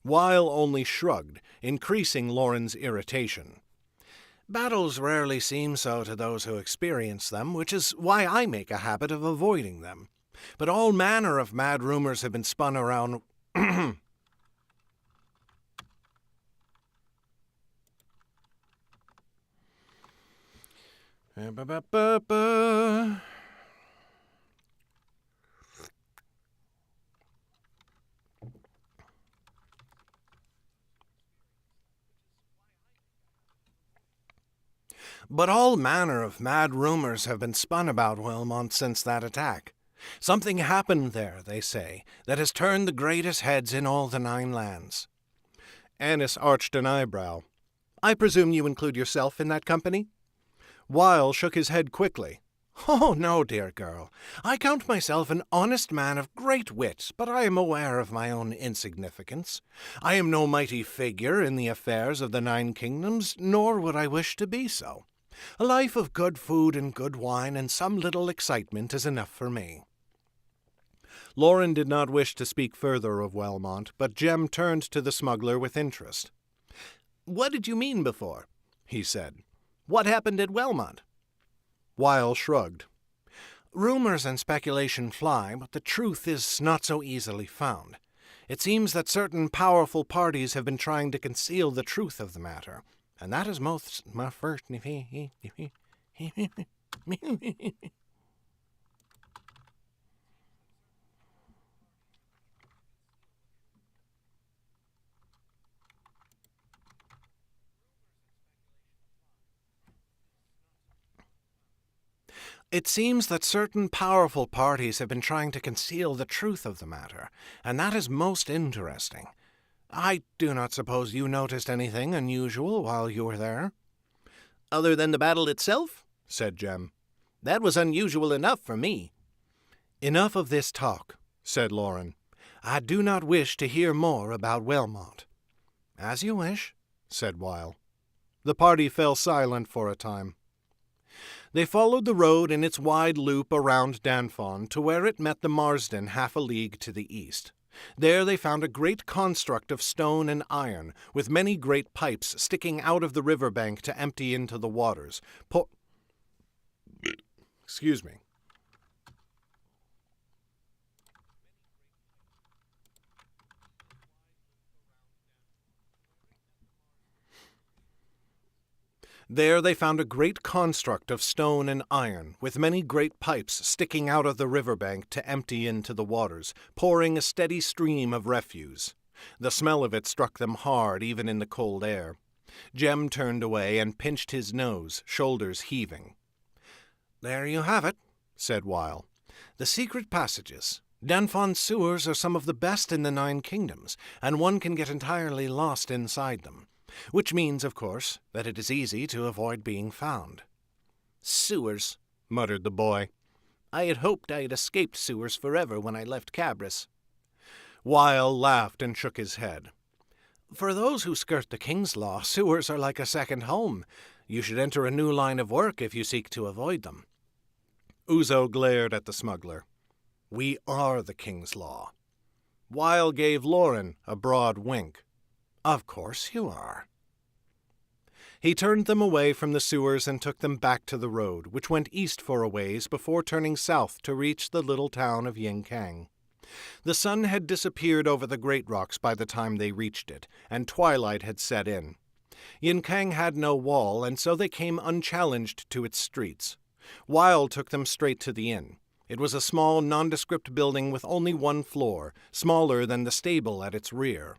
Weil only shrugged, increasing Lauren's irritation. "Battles rarely seem so to those who experience them, which is why I make a habit of avoiding them. But all manner of mad rumors have been spun around But all manner of mad rumors have been spun about Welmont since that attack. Something happened there, they say, that has turned the greatest heads in all the 9 lands. Annis arched an eyebrow. "I presume you include yourself in that company?" Weil shook his head quickly. "Oh, no, dear girl. I count myself an honest man of great wit, but I am aware of my own insignificance. I am no mighty figure in the affairs of the 9 kingdoms, nor would I wish to be so. A life of good food and good wine and some little excitement is enough for me." Lauren did not wish to speak further of Welmont, but Jem turned to the smuggler with interest. "What did you mean before?" he said. "What happened at Welmont?" Weil shrugged. "Rumors and speculation fly, but the truth is not so easily found. It seems that certain powerful parties have been trying to conceal the truth of the matter, and that is most my first." It seems that certain powerful parties have been trying to conceal the truth of the matter, and that is most interesting. I do not suppose you noticed anything unusual while you were there?" "Other than the battle itself?" said Jem. "That was unusual enough for me." "Enough of this talk," said Lauren. "I do not wish to hear more about Wellmont." "As you wish," said Weil. The party fell silent for a time. They followed the road in its wide loop around Danfon to where it met the Marsden half a league to the east. There they found a great construct of stone and iron, with many great pipes sticking out of the river bank to empty into the waters. Excuse me. There they found a great construct of stone and iron, with many great pipes sticking out of the river bank to empty into the waters, pouring a steady stream of refuse. The smell of it struck them hard even in the cold air. Jem turned away and pinched his nose, shoulders heaving. "There you have it," said Weil. "The secret passages. Danfon's sewers are some of the best in the 9 kingdoms, and one can get entirely lost inside them. Which means, of course, that it is easy to avoid being found." "Sewers," muttered the boy. "I had hoped I had escaped sewers forever when I left Cabris." Weil laughed and shook his head. "For those who skirt the King's Law, sewers are like a second home. You should enter a new line of work if you seek to avoid them." Uzo glared at the smuggler. "We are the King's Law." Weil gave Lauren a broad wink. "Of course you are." He turned them away from the sewers and took them back to the road, which went east for a ways before turning south to reach the little town of Yinkang. The sun had disappeared over the great rocks by the time they reached it, and twilight had set in. Yinkang had no wall, and so they came unchallenged to its streets. Weil took them straight to the inn. It was a small, nondescript building with only 1 floor, smaller than the stable at its rear.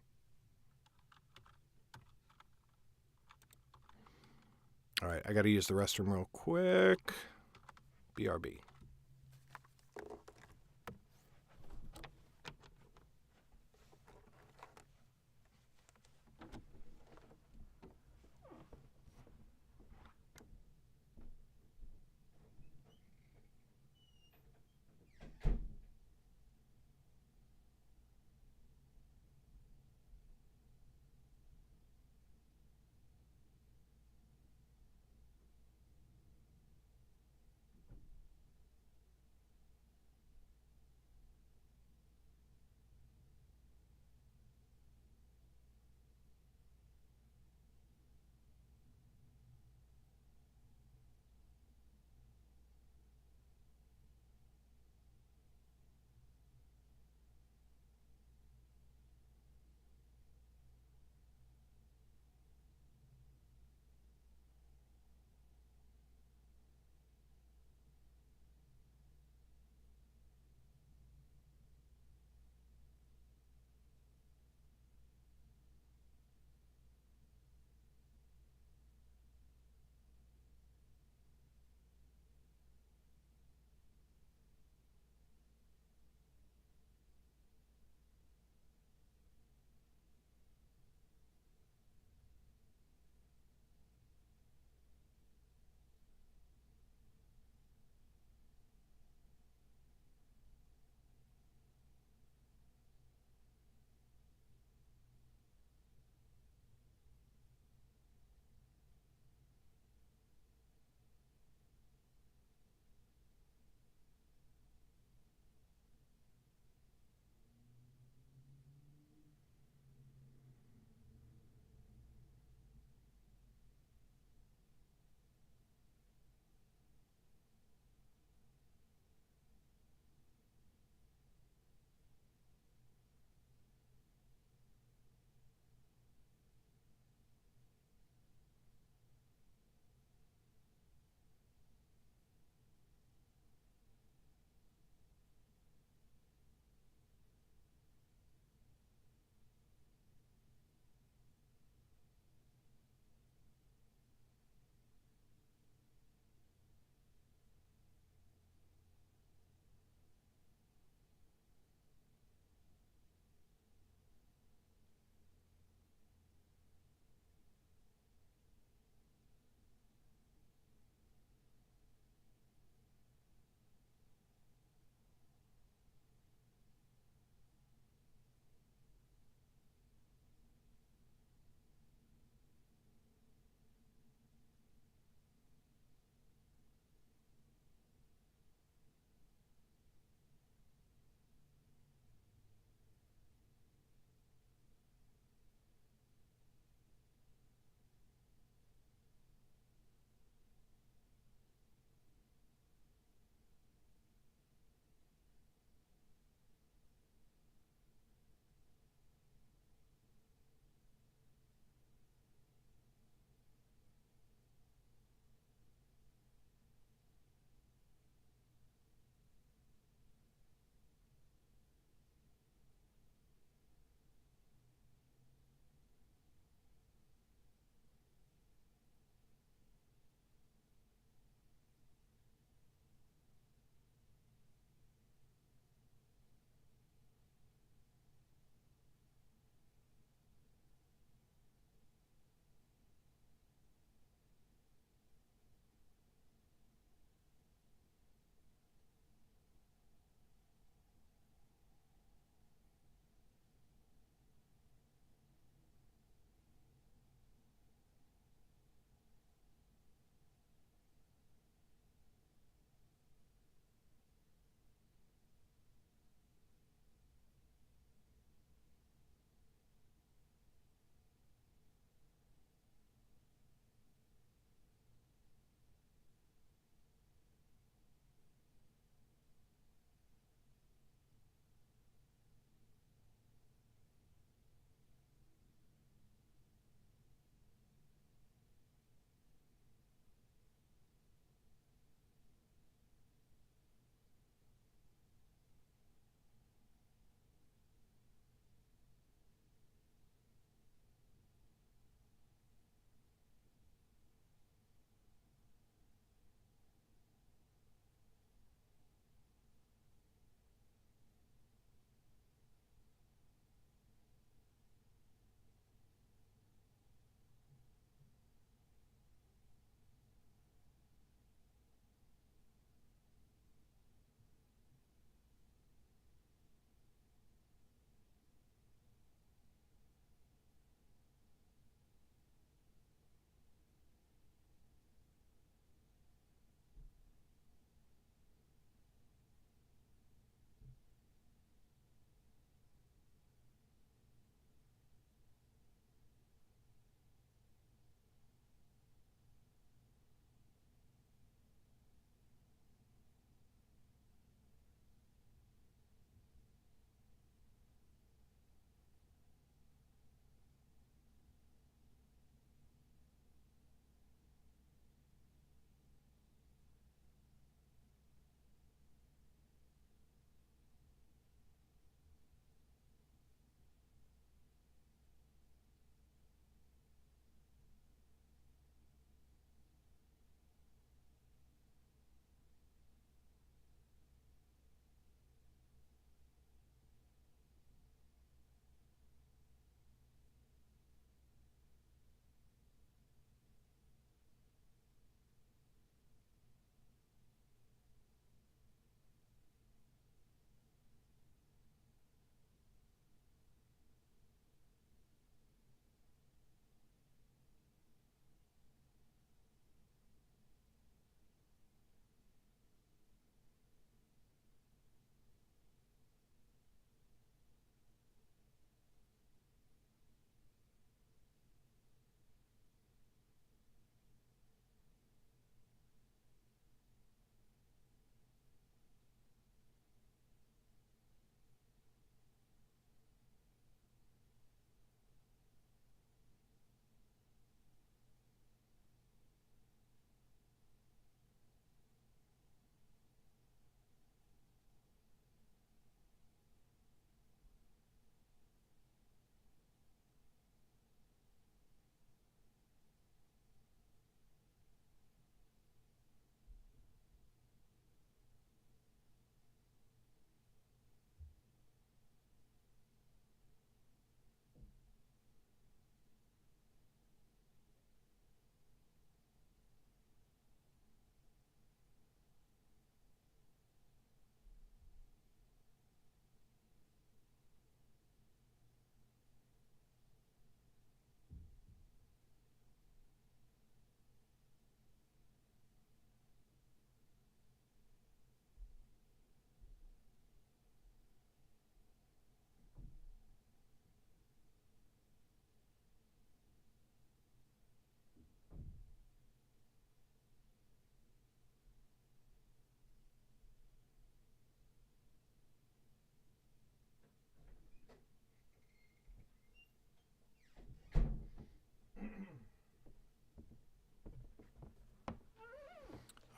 All right, I got to use the restroom real quick. BRB.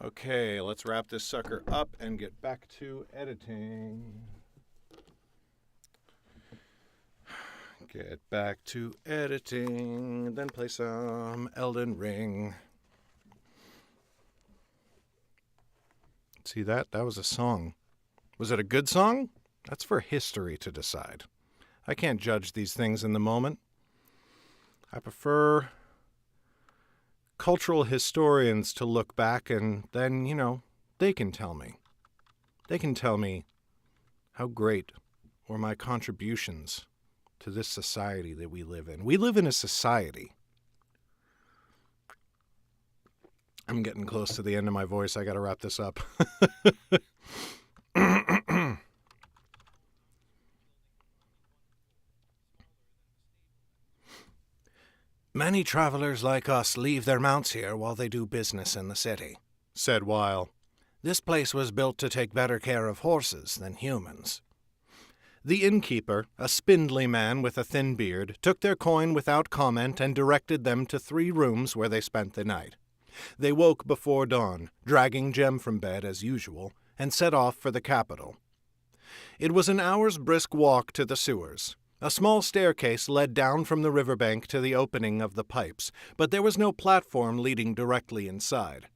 Okay, let's wrap this sucker up and get back to editing. Get back to editing, then play some Elden Ring. See that? That was a song. Was it a good song? That's for history to decide. I can't judge these things in the moment. I prefer cultural historians to look back and then, they can tell me. They can tell me how great were my contributions to this society that we live in. We live in a society. I'm getting close to the end of my voice. I got to wrap this up. Many travelers like us leave their mounts here while they do business in the city, said Weil. This place was built to take better care of horses than humans. The innkeeper, a spindly man with a thin beard, took their coin without comment and directed them to 3 rooms where they spent the night. They woke before dawn, dragging Jem from bed as usual, and set off for the capital. It was an hour's brisk walk to the sewers. A small staircase led down from the riverbank to the opening of the pipes, but there was no platform leading directly inside.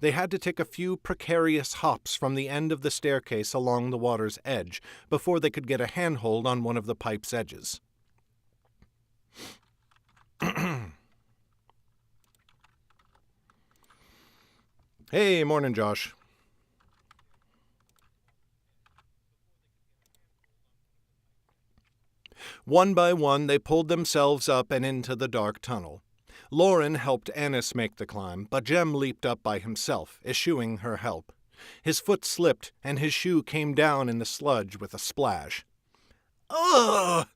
They had to take a few precarious hops from the end of the staircase along the water's edge before they could get a handhold on one of the pipe's edges. Hey, morning, Josh. One by one, they pulled themselves up and into the dark tunnel. Lauren helped Annis make the climb, but Jem leaped up by himself, eschewing her help. His foot slipped, and his shoe came down in the sludge with a splash. "Ugh!"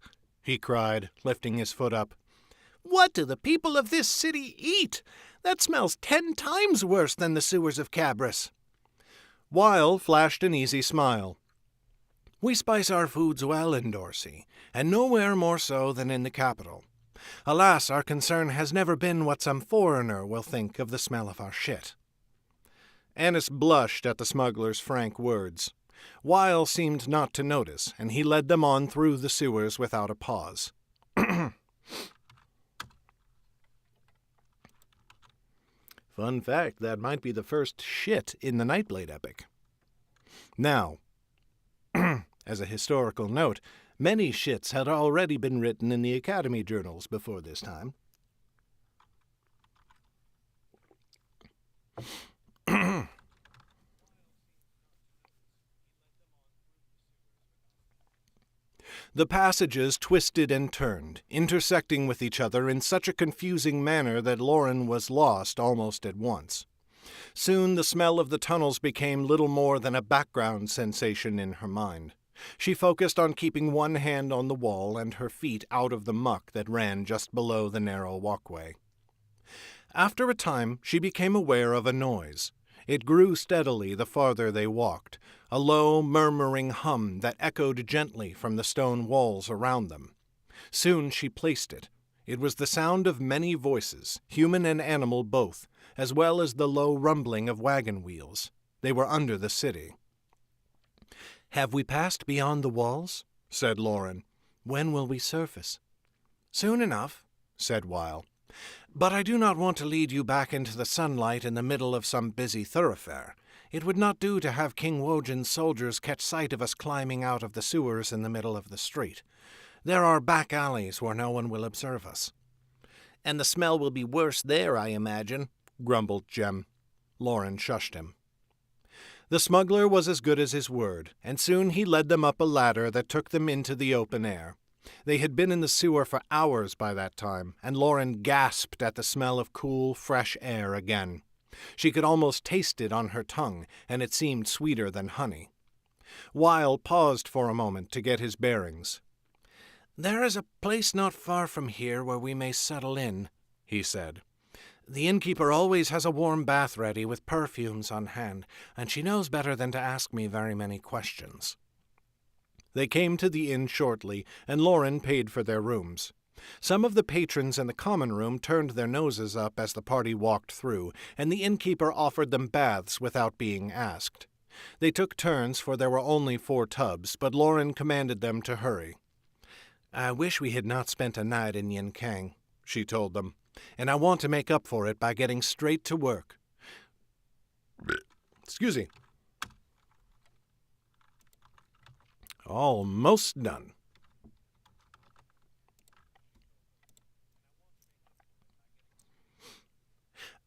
he cried, lifting his foot up. "What do the people of this city eat? That smells 10 times worse than the sewers of Cabris." Weil flashed an easy smile. "We spice our foods well in Dorsey, and nowhere more so than in the capital. Alas, our concern has never been what some foreigner will think of the smell of our shit." Annis blushed at the smuggler's frank words. Weil seemed not to notice, and he led them on through the sewers without a pause. Fun fact, that might be the first shit in the Nightblade epic. Now, as a historical note, many shits had already been written in the Academy journals before this time. The passages twisted and turned, intersecting with each other in such a confusing manner that Lauren was lost almost at once. Soon the smell of the tunnels became little more than a background sensation in her mind. She focused on keeping one hand on the wall and her feet out of the muck that ran just below the narrow walkway. After a time, she became aware of a noise. It grew steadily the farther they walked, a low, murmuring hum that echoed gently from the stone walls around them. Soon she placed it. It was the sound of many voices, human and animal both, as well as the low rumbling of wagon wheels. They were under the city. "Have we passed beyond the walls?" said Lauren. "When will we surface?" "Soon enough," said Weil. "But I do not want to lead you back into the sunlight in the middle of some busy thoroughfare. It would not do to have King Wojan's soldiers catch sight of us climbing out of the sewers in the middle of the street. There are back alleys where no one will observe us." "And the smell will be worse there, I imagine," grumbled Jem. Lauren shushed him. The smuggler was as good as his word, and soon he led them up a ladder that took them into the open air. They had been in the sewer for hours by that time, and Lauren gasped at the smell of cool, fresh air again. She could almost taste it on her tongue, and it seemed sweeter than honey. Weil paused for a moment to get his bearings. "There is a place not far from here where we may settle in," he said. "The innkeeper always has a warm bath ready with perfumes on hand, and she knows better than to ask me very many questions." They came to the inn shortly, and Lauren paid for their rooms. Some of the patrons in the common room turned their noses up as the party walked through, and the innkeeper offered them baths without being asked. They took turns, for there were only 4 tubs, but Lauren commanded them to hurry. "I wish we had not spent a night in Yinkang," she told them, "and I want to make up for it by getting straight to work." Excuse me. Almost done.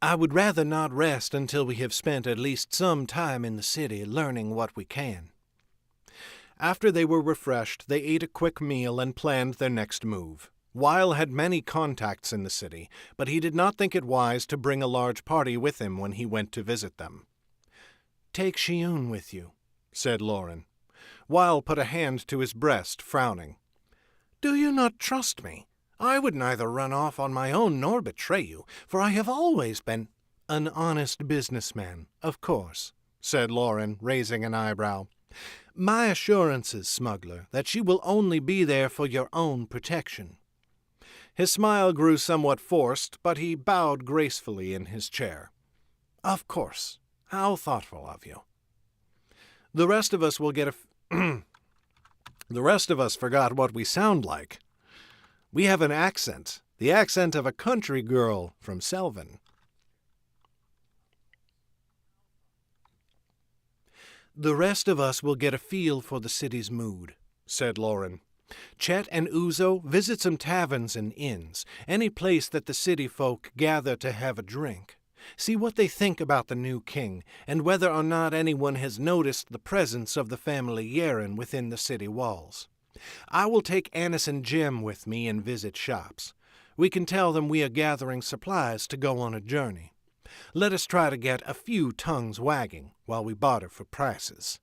I would rather not rest until we have spent at least some time in the city learning what we can. After they were refreshed, they ate a quick meal and planned their next move. Weil had many contacts in the city, but he did not think it wise to bring a large party with him when he went to visit them. "Take Shiyun with you," said Lauren. Weil put a hand to his breast, frowning. "Do you not trust me? I would neither run off on my own nor betray you, for I have always been—" "An honest businessman, of course," said Lauren, raising an eyebrow. "My assurances, smuggler, that she will only be there for your own protection." His smile grew somewhat forced, but he bowed gracefully in his chair. "Of course. How thoughtful of you." The rest of us will get The rest of us forgot what we sound like. We have an accent, the accent of a country girl from Selvin. "The rest of us will get a feel for the city's mood," said Lauren. "Chet and Uzo visit some taverns and inns, any place that the city folk gather to have a drink. See what they think about the new king, and whether or not anyone has noticed the presence of the family Yerrin within the city walls. I will take Annis and Jim with me and visit shops. We can tell them we are gathering supplies to go on a journey. Let us try to get a few tongues wagging while we barter for prices."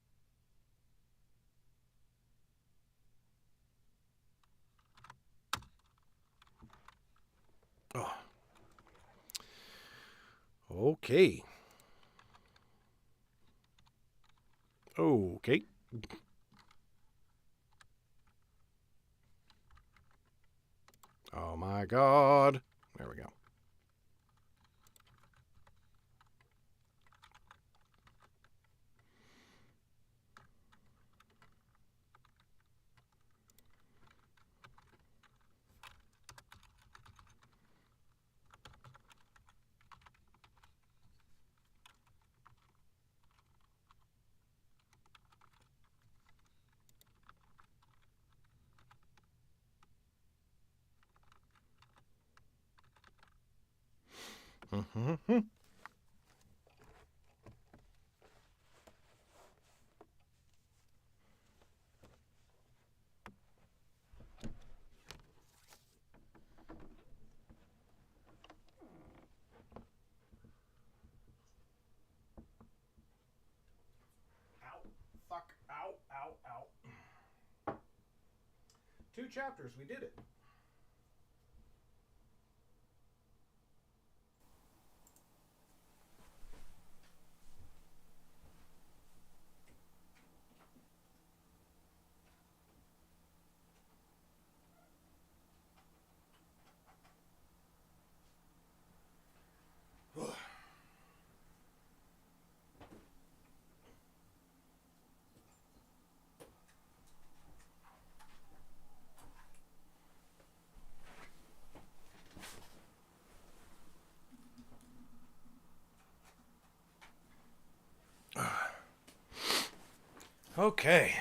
Oh. Okay. Okay. Oh my God. There we go. Fuck. Ow, ow, ow. 2 chapters, we did it. Okay.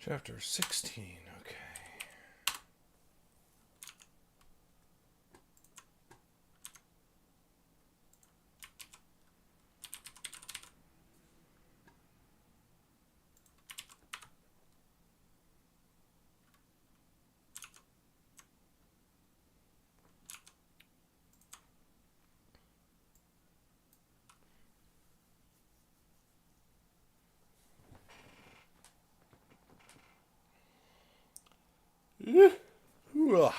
Chapter 16, okay. Ugh.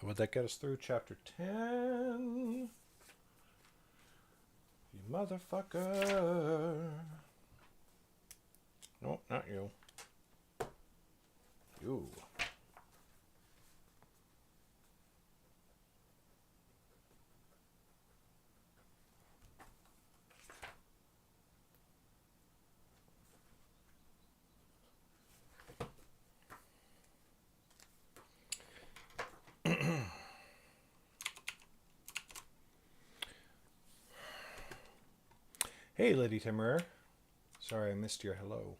Would that get us through chapter 10? You motherfucker. No, not you. You. Hey, Lady Timur. Sorry I missed your hello.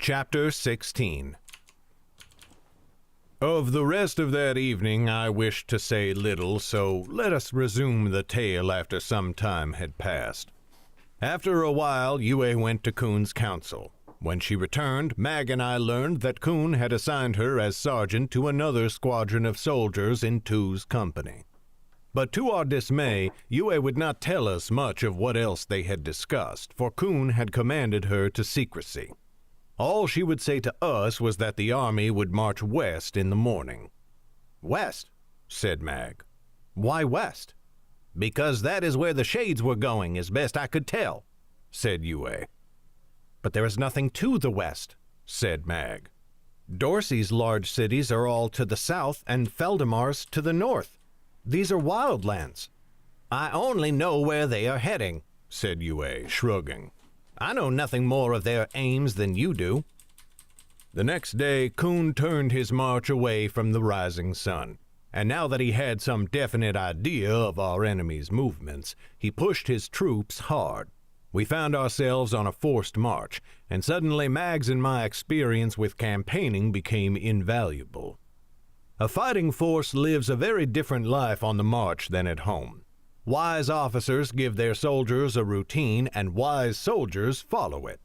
Chapter 16. Of the rest of that evening I wished to say little, so let us resume the tale after some time had passed. After a while, Yue went to Kuhn's council. When she returned, Mag and I learned that Kuhn had assigned her as sergeant to another squadron of soldiers in Tu's company. But to our dismay, Yue would not tell us much of what else they had discussed, for Kuhn had commanded her to secrecy. All she would say to us was that the army would march west in the morning. "West?" said Mag. "Why west?" "Because that is where the shades were going, as best I could tell," said Yue. "But there is nothing to the west," said Mag. "Dorsey's large cities are all to the south and Feldemar's to the north. These are wildlands." "I only know where they are heading," said Yue, shrugging. "I know nothing more of their aims than you do." The next day, Kun turned his march away from the rising sun, and now that he had some definite idea of our enemy's movements, he pushed his troops hard. We found ourselves on a forced march, and suddenly Mag's and my experience with campaigning became invaluable. A fighting force lives a very different life on the march than at home. Wise officers give their soldiers a routine, and wise soldiers follow it.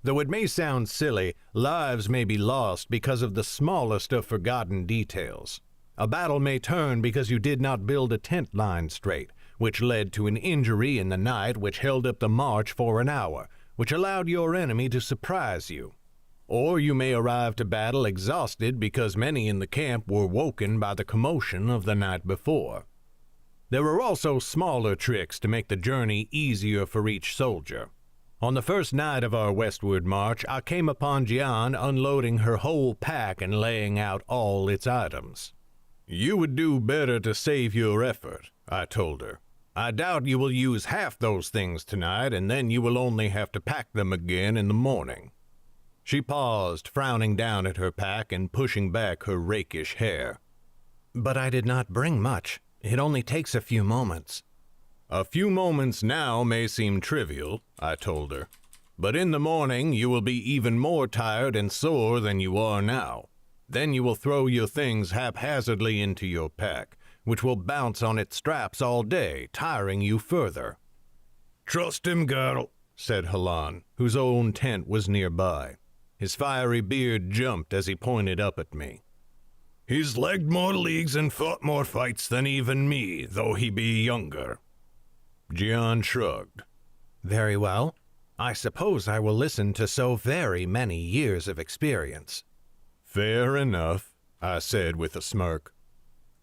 Though it may sound silly, lives may be lost because of the smallest of forgotten details. A battle may turn because you did not build a tent line straight, which led to an injury in the night which held up the march for an hour, which allowed your enemy to surprise you. Or you may arrive to battle exhausted because many in the camp were woken by the commotion of the night before. There were also smaller tricks to make the journey easier for each soldier. On the first night of our westward march, I came upon Jian unloading her whole pack and laying out all its items. "You would do better to save your effort," I told her. "I doubt you will use half those things tonight, and then you will only have to pack them again in the morning." She paused, frowning down at her pack and pushing back her rakish hair. "But I did not bring much. It only takes a few moments." "A few moments now may seem trivial," I told her, "but in the morning you will be even more tired and sore than you are now. Then you will throw your things haphazardly into your pack, which will bounce on its straps all day, tiring you further." "Trust him, girl," said Halan, whose own tent was nearby. His fiery beard jumped as he pointed up at me. "He's legged more leagues and fought more fights than even me, though he be younger." Jian shrugged. "Very well. I suppose I will listen to so very many years of experience." "Fair enough," I said with a smirk.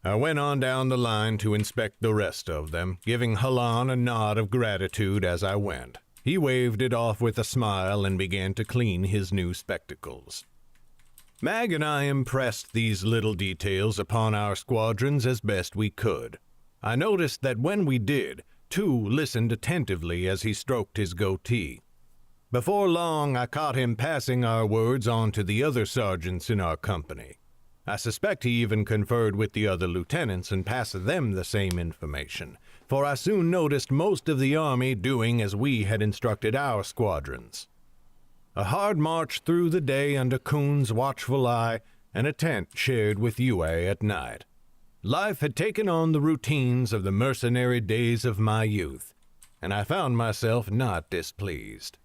I went on down the line to inspect the rest of them, giving Halan a nod of gratitude as I went. He waved it off with a smile and began to clean his new spectacles. Mag and I impressed these little details upon our squadrons as best we could. I noticed that when we did, Tu listened attentively as he stroked his goatee. Before long, I caught him passing our words on to the other sergeants in our company. I suspect he even conferred with the other lieutenants and passed them the same information, for I soon noticed most of the army doing as we had instructed our squadrons. A hard march through the day under Kun's watchful eye, and a tent shared with Yue at night. Life had taken on the routines of the mercenary days of my youth, and I found myself not displeased.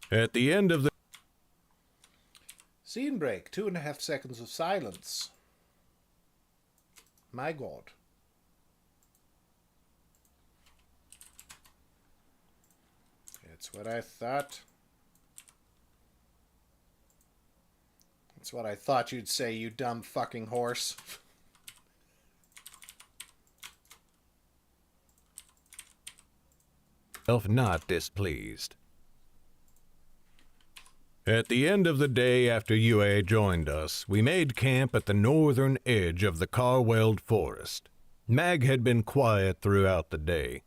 At the end of the Scene break, 2.5 seconds of silence. My God. It's what I thought. That's what I thought you'd say, you dumb fucking horse. Not displeased. At the end of the day after Yue joined us, we made camp at the northern edge of the Carweld Forest. Mag had been quiet throughout the day.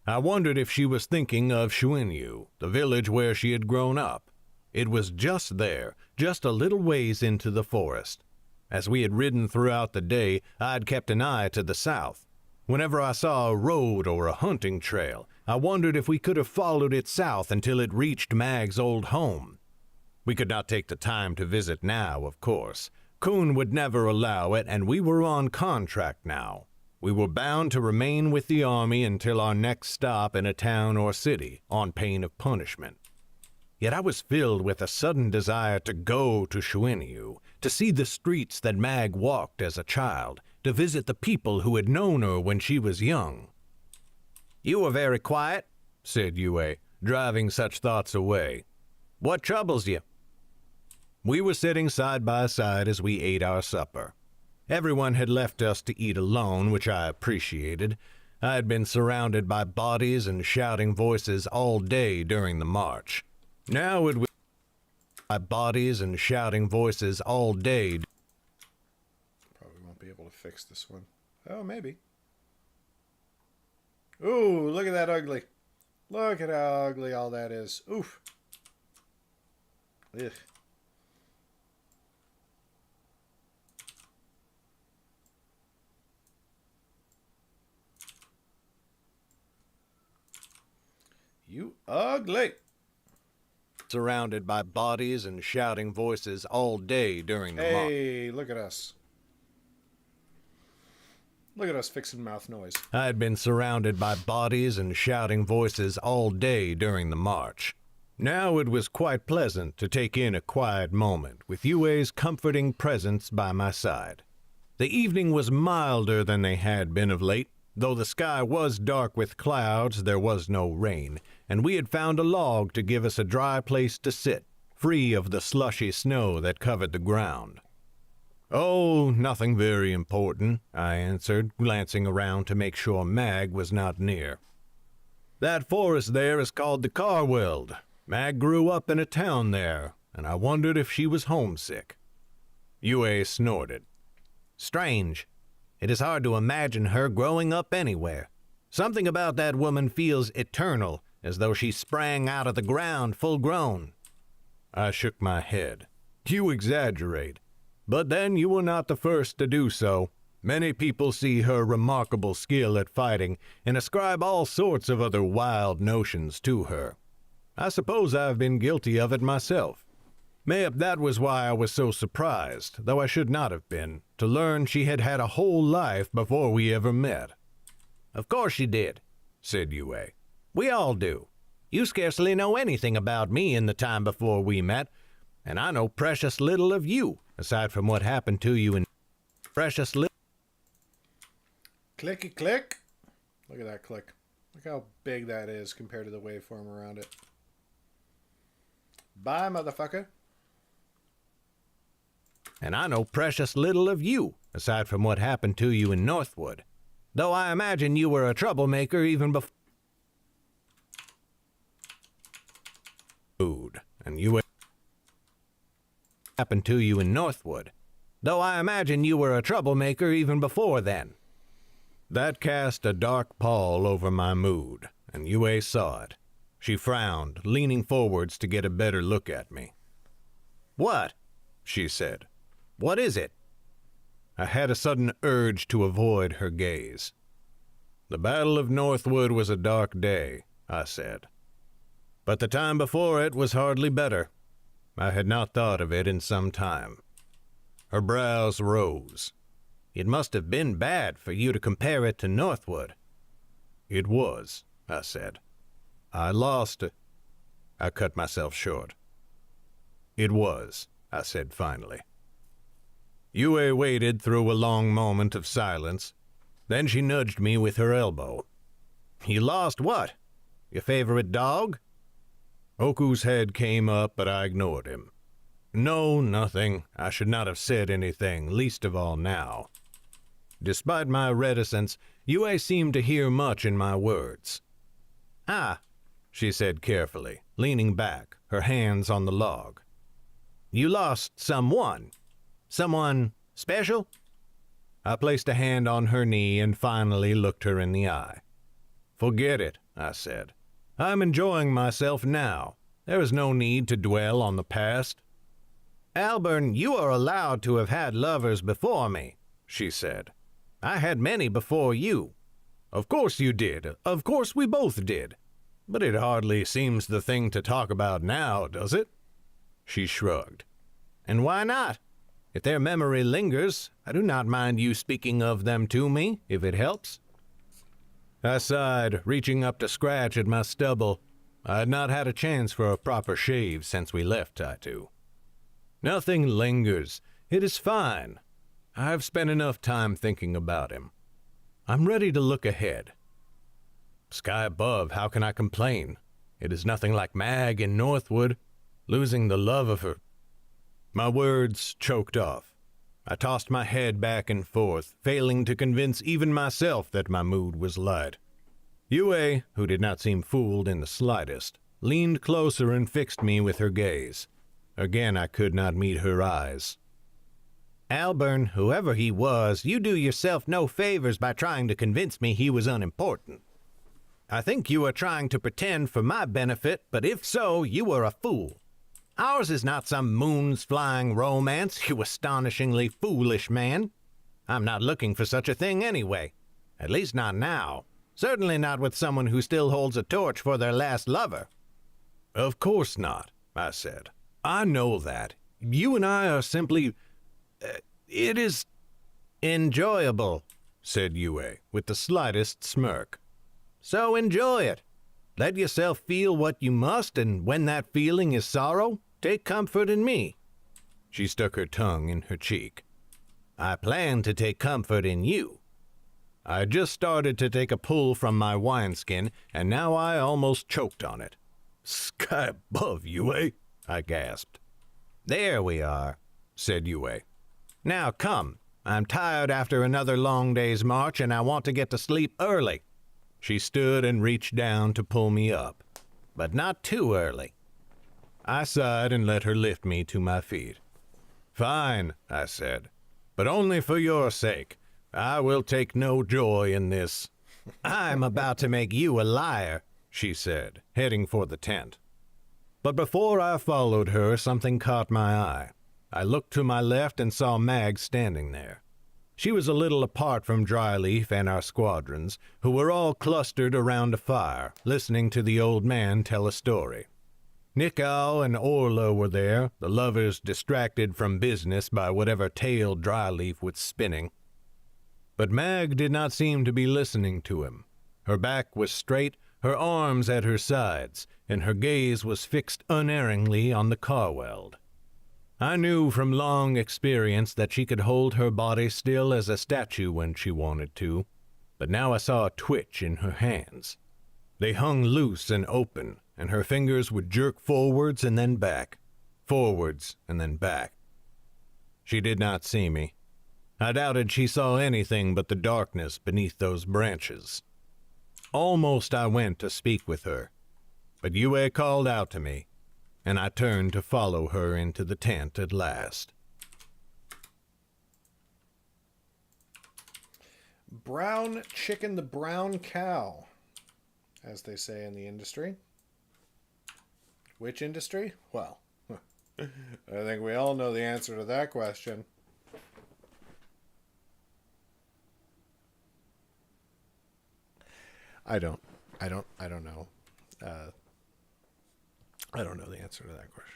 I wondered if she was thinking of Xuanyu, the village where she had grown up. It was just there, just a little ways into the forest. As we had ridden throughout the day, I'd kept an eye to the south. Whenever I saw a road or a hunting trail, I wondered if we could have followed it south until it reached Mag's old home. We could not take the time to visit now, of course. Kun would never allow it, and we were on contract now. We were bound to remain with the army until our next stop in a town or city, on pain of punishment. Yet I was filled with a sudden desire to go to Xuanyu, to see the streets that Mag walked as a child, to visit the people who had known her when she was young. "You were very quiet," said Yue, driving such thoughts away. "What troubles you?" We were sitting side by side as we ate our supper. Everyone had left us to eat alone, which I appreciated. I had been surrounded by bodies and shouting voices all day during the march. Now it was by bodies and shouting voices all day. Probably won't be able to fix this one. Oh, maybe. Ooh, look at that ugly. Look at how ugly all that is. Oof. Ugh. You ugly. Surrounded by bodies and shouting voices all day during the march. Hey, look at us. Look at us fixing mouth noise. I had been surrounded by bodies and shouting voices all day during the march. Now it was quite pleasant to take in a quiet moment with Yue's comforting presence by my side. The evening was milder than they had been of late. Though the sky was dark with clouds, there was no rain, and we had found a log to give us a dry place to sit, free of the slushy snow that covered the ground. "Oh, nothing very important," I answered, glancing around to make sure Mag was not near. "That forest there is called the Carweld. Mag grew up in a town there, and I wondered if she was homesick." Yue snorted. "Strange. It is hard to imagine her growing up anywhere. Something about that woman feels eternal, as though she sprang out of the ground full grown." I shook my head. "You exaggerate. But then you were not the first to do so. Many people see her remarkable skill at fighting and ascribe all sorts of other wild notions to her. I suppose I've been guilty of it myself. Mayhap that was why I was so surprised, though I should not have been, to learn she had had a whole life before we ever met." "Of course she did," said Yue. "We all do. You scarcely know anything about me in the time before we met, and I know precious little of you, aside from what happened to you in precious little." Clicky click. Look at that click. Look how big that is compared to the waveform around it. Bye, motherfucker. "And I know precious little of you, aside from what happened to you in Northwood. Though I imagine you were a troublemaker even before food, and you happened to you in Northwood. Though I imagine you were a troublemaker even before then." That cast a dark pall over my mood, and Yue saw it. She frowned, leaning forwards to get a better look at me. "What?" she said. "What is it?" I had a sudden urge to avoid her gaze. "The Battle of Northwood was a dark day," I said. "But the time before it was hardly better. I had not thought of it in some time." Her brows rose. "It must have been bad for you to compare it to Northwood." "It was," I said. "I lost it." I cut myself short. "It was," I said finally. Yue waited through a long moment of silence. Then she nudged me with her elbow. "You lost what? Your favorite dog?" Oku's head came up, but I ignored him. "No, nothing. I should not have said anything, least of all now." Despite my reticence, Yue seemed to hear much in my words. "Ah," she said carefully, leaning back, her hands on the log. "You lost someone. Someone special?" I placed a hand on her knee and finally looked her in the eye. "Forget it," I said. "I'm enjoying myself now. There is no need to dwell on the past." "Alburn, you are allowed to have had lovers before me," she said. "I had many before you." "Of course you did. Of course we both did. But it hardly seems the thing to talk about now, does it?" She shrugged. "And why not? If their memory lingers, I do not mind you speaking of them to me, if it helps." I sighed, reaching up to scratch at my stubble. I had not had a chance for a proper shave since we left Taitu. "Nothing lingers. It is fine. I've spent enough time thinking about him. I'm ready to look ahead. Sky above, how can I complain? It is nothing like Mag in Northwood, losing the love of her." My words choked off. I tossed my head back and forth, failing to convince even myself that my mood was light. Yue, who did not seem fooled in the slightest, leaned closer and fixed me with her gaze. Again I could not meet her eyes. "Alburn, whoever he was, you do yourself no favors by trying to convince me he was unimportant." I think you are trying to pretend for my benefit, but if so, you are a fool. Ours is not some moons-flying romance, you astonishingly foolish man. I'm not looking for such a thing anyway. At least not now. Certainly not with someone who still holds a torch for their last lover. Of course not, I said. I know that. You and I are simply... it is... enjoyable, said Yue, with the slightest smirk. So enjoy it. Let yourself feel what you must, and when that feeling is sorrow, take comfort in me. She stuck her tongue in her cheek. I plan to take comfort in you. I just started to take a pull from my wineskin, and now I almost choked on it. Sky above, Yue, I gasped. There we are, said Yue. Now come, I'm tired after another long day's march, and I want to get to sleep early. She stood and reached down to pull me up, but not too early. I sighed and let her lift me to my feet. Fine, I said, but only for your sake. I will take no joy in this. I'm about to make you a liar, she said, heading for the tent. But before I followed her, something caught my eye. I looked to my left and saw Mag standing there. She was a little apart from Dryleaf and our squadrons, who were all clustered around a fire, listening to the old man tell a story. Nikau and Orlo were there, the lovers distracted from business by whatever tale Dryleaf was spinning. But Mag did not seem to be listening to him. Her back was straight, her arms at her sides, and her gaze was fixed unerringly on the Carweld. I knew from long experience that she could hold her body still as a statue when she wanted to, but now I saw a twitch in her hands. They hung loose and open, and her fingers would jerk forwards and then back, forwards and then back. She did not see me. I doubted she saw anything but the darkness beneath those branches. Almost I went to speak with her, but Yue called out to me, and I turned to follow her into the tent at last. Brown chicken the brown cow, as they say in the industry. Which industry? Well, I think we all know the answer to that question. I don't know. I don't know the answer to that question.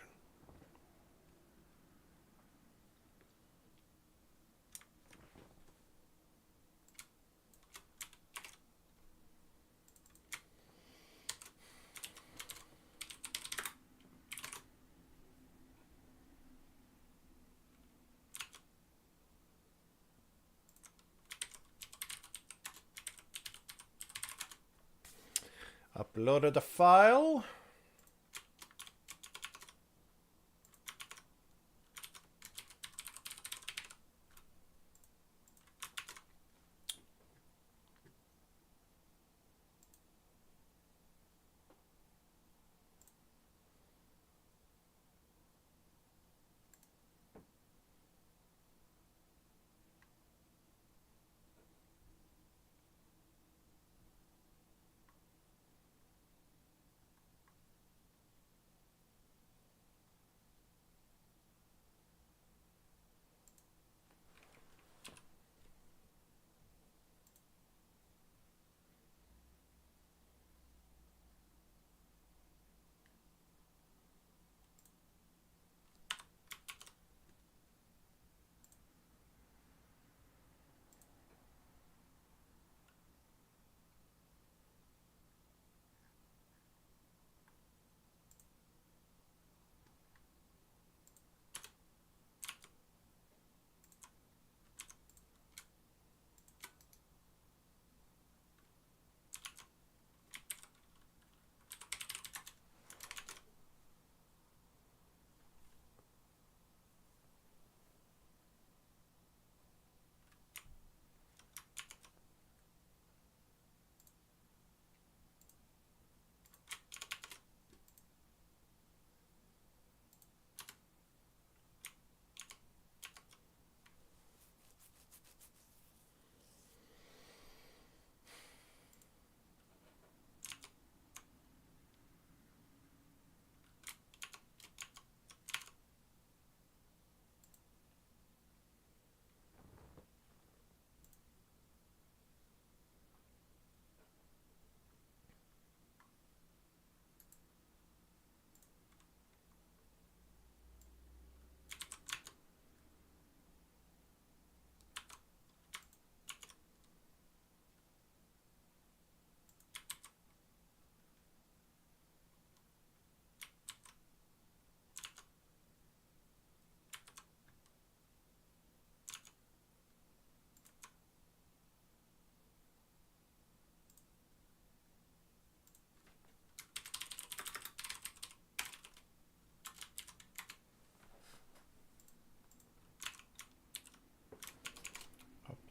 Uploaded a file.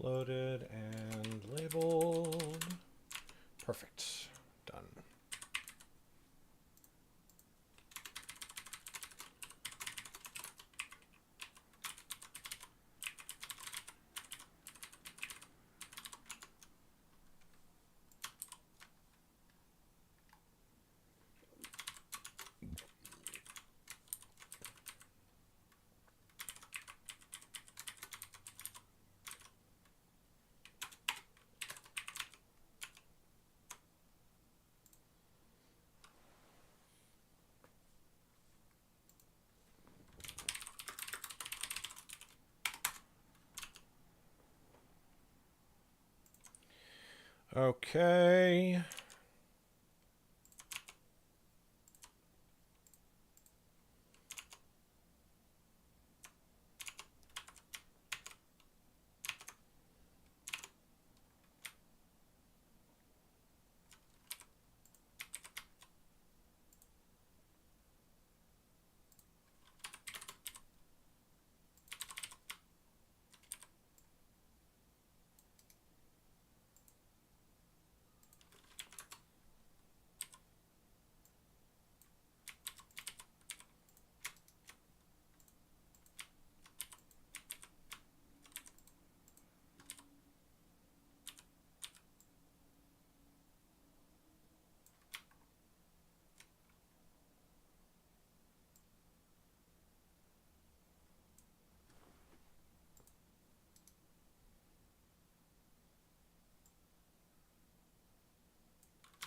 Loaded and labeled. Perfect. Done. Okay.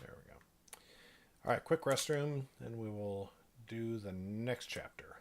There we go. All right, quick restroom, and we will do the next chapter.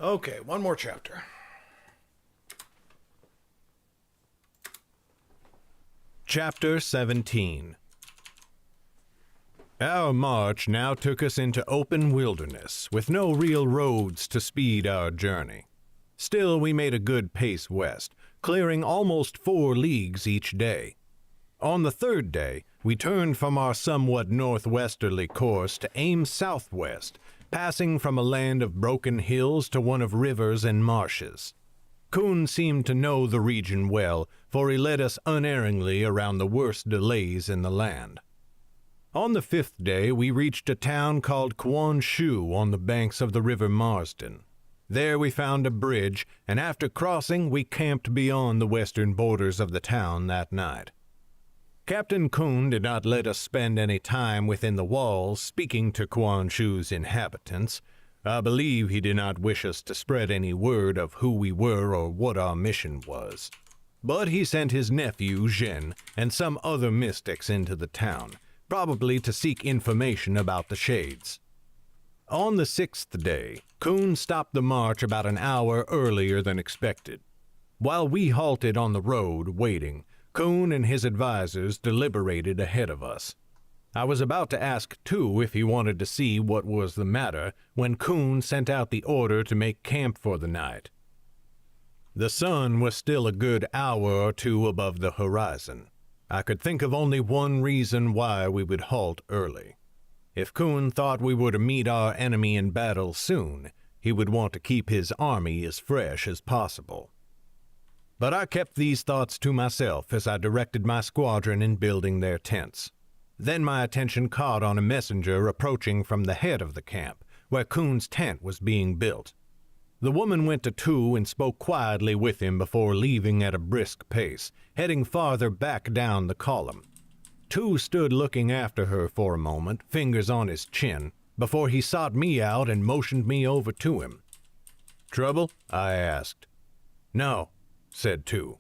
Okay, one more chapter. Chapter 17. Our march now took us into open wilderness, with no real roads to speed our journey. Still, we made a good pace west, clearing almost 4 leagues each day. On the 3rd day, we turned from our somewhat northwesterly course to aim southwest, passing from a land of broken hills to one of rivers and marshes. Kuhn seemed to know the region well, for he led us unerringly around the worst delays in the land. On the 5th day, we reached a town called Quan Shu on the banks of the river Marsden. There we found a bridge, and after crossing, we camped beyond the western borders of the town that night. Captain Kuhn did not let us spend any time within the walls speaking to Quan Shu's inhabitants. I believe he did not wish us to spread any word of who we were or what our mission was. But he sent his nephew, Zhen, and some other mystics into the town, probably to seek information about the shades. On the 6th day, Kuhn stopped the march about an hour earlier than expected. While we halted on the road, waiting, Kuhn and his advisors deliberated ahead of us. I was about to ask Tu if he wanted to see what was the matter when Kuhn sent out the order to make camp for the night. The sun was still a good hour or two above the horizon. I could think of only one reason why we would halt early. If Kuhn thought we were to meet our enemy in battle soon, he would want to keep his army as fresh as possible. But I kept these thoughts to myself as I directed my squadron in building their tents. Then my attention caught on a messenger approaching from the head of the camp, where Kuhn's tent was being built. The woman went to Tu and spoke quietly with him before leaving at a brisk pace, heading farther back down the column. Tu stood looking after her for a moment, fingers on his chin, before he sought me out and motioned me over to him. "Trouble?" I asked. "No," said Tu.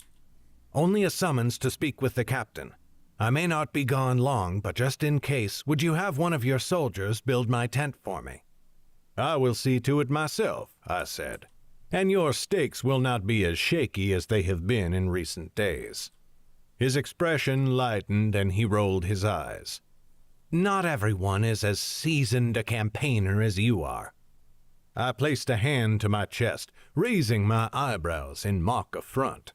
"Only a summons to speak with the captain. I may not be gone long, but just in case, would you have one of your soldiers build my tent for me?" "I will see to it myself," I said, "and your stakes will not be as shaky as they have been in recent days." His expression lightened and he rolled his eyes. "Not everyone is as seasoned a campaigner as you are." I placed a hand to my chest, raising my eyebrows in mock affront.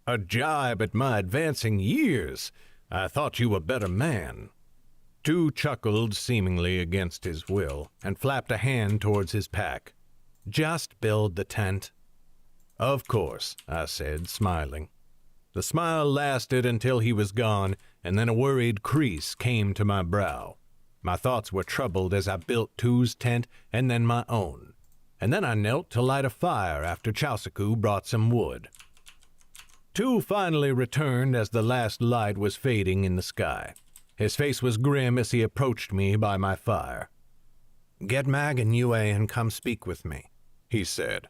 "A jibe at my advancing years! I thought you a better man." Tu chuckled seemingly against his will and flapped a hand towards his pack. "Just build the tent." "Of course," I said, smiling. The smile lasted until he was gone, and then a worried crease came to my brow. My thoughts were troubled as I built Tu's tent and then my own. And then I knelt to light a fire after Chausaku brought some wood. Tu finally returned as the last light was fading in the sky. His face was grim as he approached me by my fire. "Get Mag and Yue and come speak with me," he said.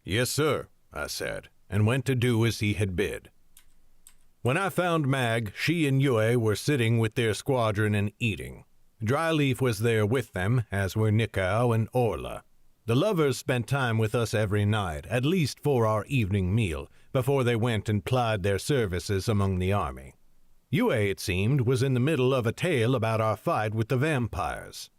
"Yes, sir," I said, and went to do as he had bid. When I found Mag, she and Yue were sitting with their squadron and eating. Dryleaf was there with them, as were Nikau and Orla. The lovers spent time with us every night, at least for our evening meal, before they went and plied their services among the army. Yue, it seemed, was in the middle of a tale about our fight with the vampires.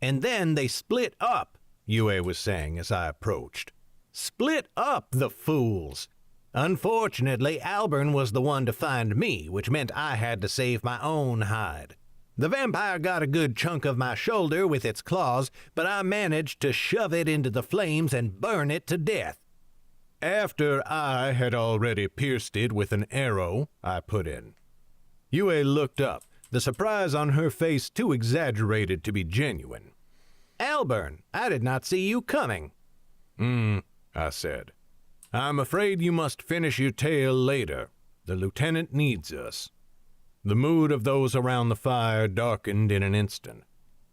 "And then they split up," Yue was saying as I approached. "Split up, the fools! Unfortunately, Albern was the one to find me, which meant I had to save my own hide. The vampire got a good chunk of my shoulder with its claws, but I managed to shove it into the flames and burn it to death." "After I had already pierced it with an arrow," I put in. Yue looked up, the surprise on her face too exaggerated to be genuine. "Albern, I did not see you coming." I said. "I'm afraid you must finish your tale later. The lieutenant needs us." The mood of those around the fire darkened in an instant.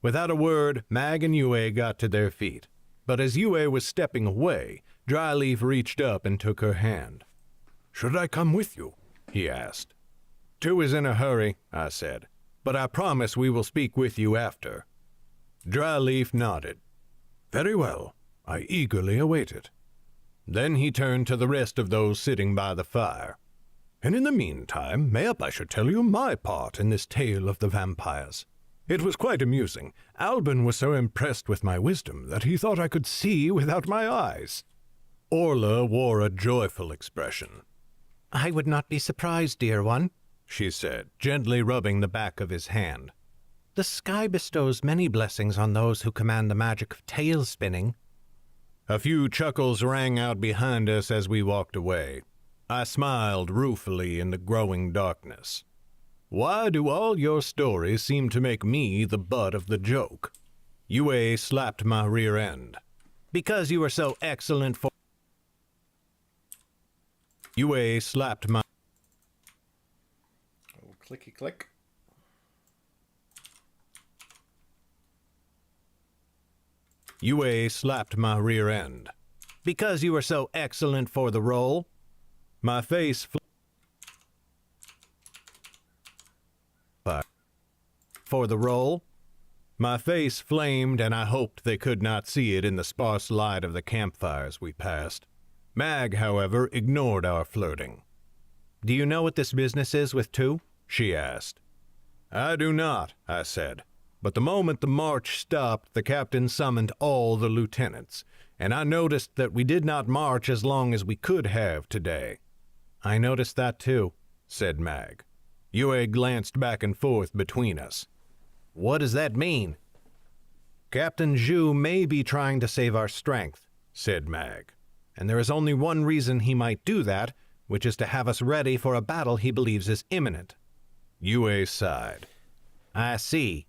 Without a word, Mag and Yue got to their feet. But as Yue was stepping away, Dryleaf reached up and took her hand. "Should I come with you?" he asked. "Tu is in a hurry," I said, "but I promise we will speak with you after." Dryleaf nodded. "Very well. I eagerly await it." Then he turned to the rest of those sitting by the fire. "And in the meantime, mayhap I should tell you my part in this tale of the vampires. It was quite amusing. Albin was so impressed with my wisdom that he thought I could see without my eyes." Orla wore a joyful expression. "I would not be surprised, dear one," she said, gently rubbing the back of his hand. "The sky bestows many blessings on those who command the magic of tale spinning." A few chuckles rang out behind us as we walked away. I smiled ruefully in the growing darkness. Why do all your stories seem to make me the butt of the joke? Yue slapped my rear end. "Because you are so excellent for—" Yue slapped my— Oh, clicky click. Yue slapped my rear end. "Because you are so excellent for the role." My face for the role. My face flamed, and I hoped they could not see it in the sparse light of the campfires we passed. Mag, however, ignored our flirting. "Do you know what this business is with two?" she asked. "I do not," I said. But the moment the march stopped, the captain summoned all the lieutenants, and I noticed that we did not march as long as we could have today. "I noticed that too," said Mag. Yue glanced back and forth between us. "What does that mean?" "Captain Zhu may be trying to save our strength," said Mag. "And there is only one reason he might do that, which is to have us ready for a battle he believes is imminent." Yue sighed. "I see.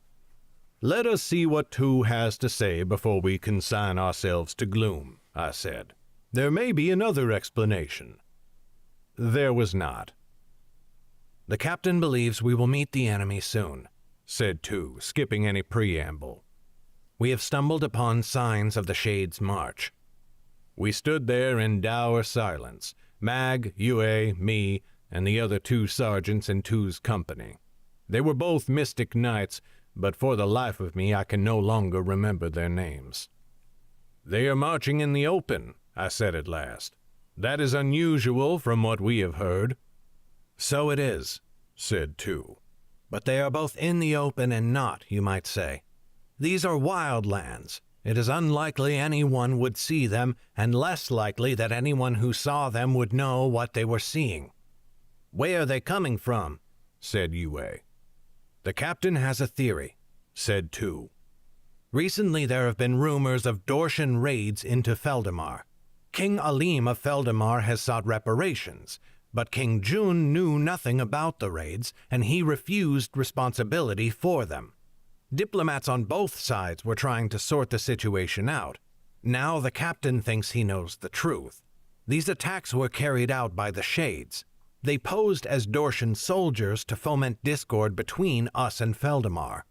Let us see what Tu has to say before we consign ourselves to gloom," I said. "There may be another explanation." There was not. "The captain believes we will meet the enemy soon," said Tu, skipping any preamble. "We have stumbled upon signs of the Shade's march." We stood there in dour silence, Mag, Yue, me, and the other two sergeants in Tu's company. They were both mystic knights, but for the life of me I can no longer remember their names. "They are marching in the open," I said at last. "That is unusual from what we have heard." "So it is," said Tu. "But they are both in the open and not, you might say. These are wild lands. It is unlikely anyone would see them, and less likely that anyone who saw them would know what they were seeing." "Where are they coming from?" said Yue. "The captain has a theory," said Tu. "Recently there have been rumors of Dorshan raids into Feldamar. King Alim of Feldamar has sought reparations, but King Jun knew nothing about the raids, and he refused responsibility for them. Diplomats on both sides were trying to sort the situation out. Now the captain thinks he knows the truth. These attacks were carried out by the Shades. They posed as Dorshan soldiers to foment discord between us and Feldamar."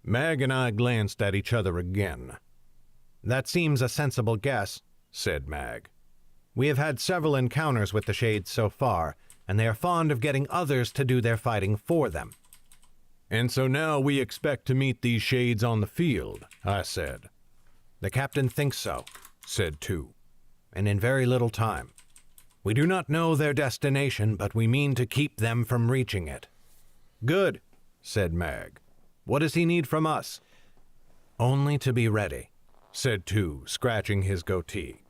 Mag and I glanced at each other again. "That seems a sensible guess," said Mag. "We have had several encounters with the Shades so far, and they are fond of getting others to do their fighting for them." "And so now we expect to meet these Shades on the field," I said. "The captain thinks so," said Tu, "and in very little time. We do not know their destination, but we mean to keep them from reaching it." "Good," said Mag. "What does he need from us?" "Only to be ready," said Tu, scratching his goatee.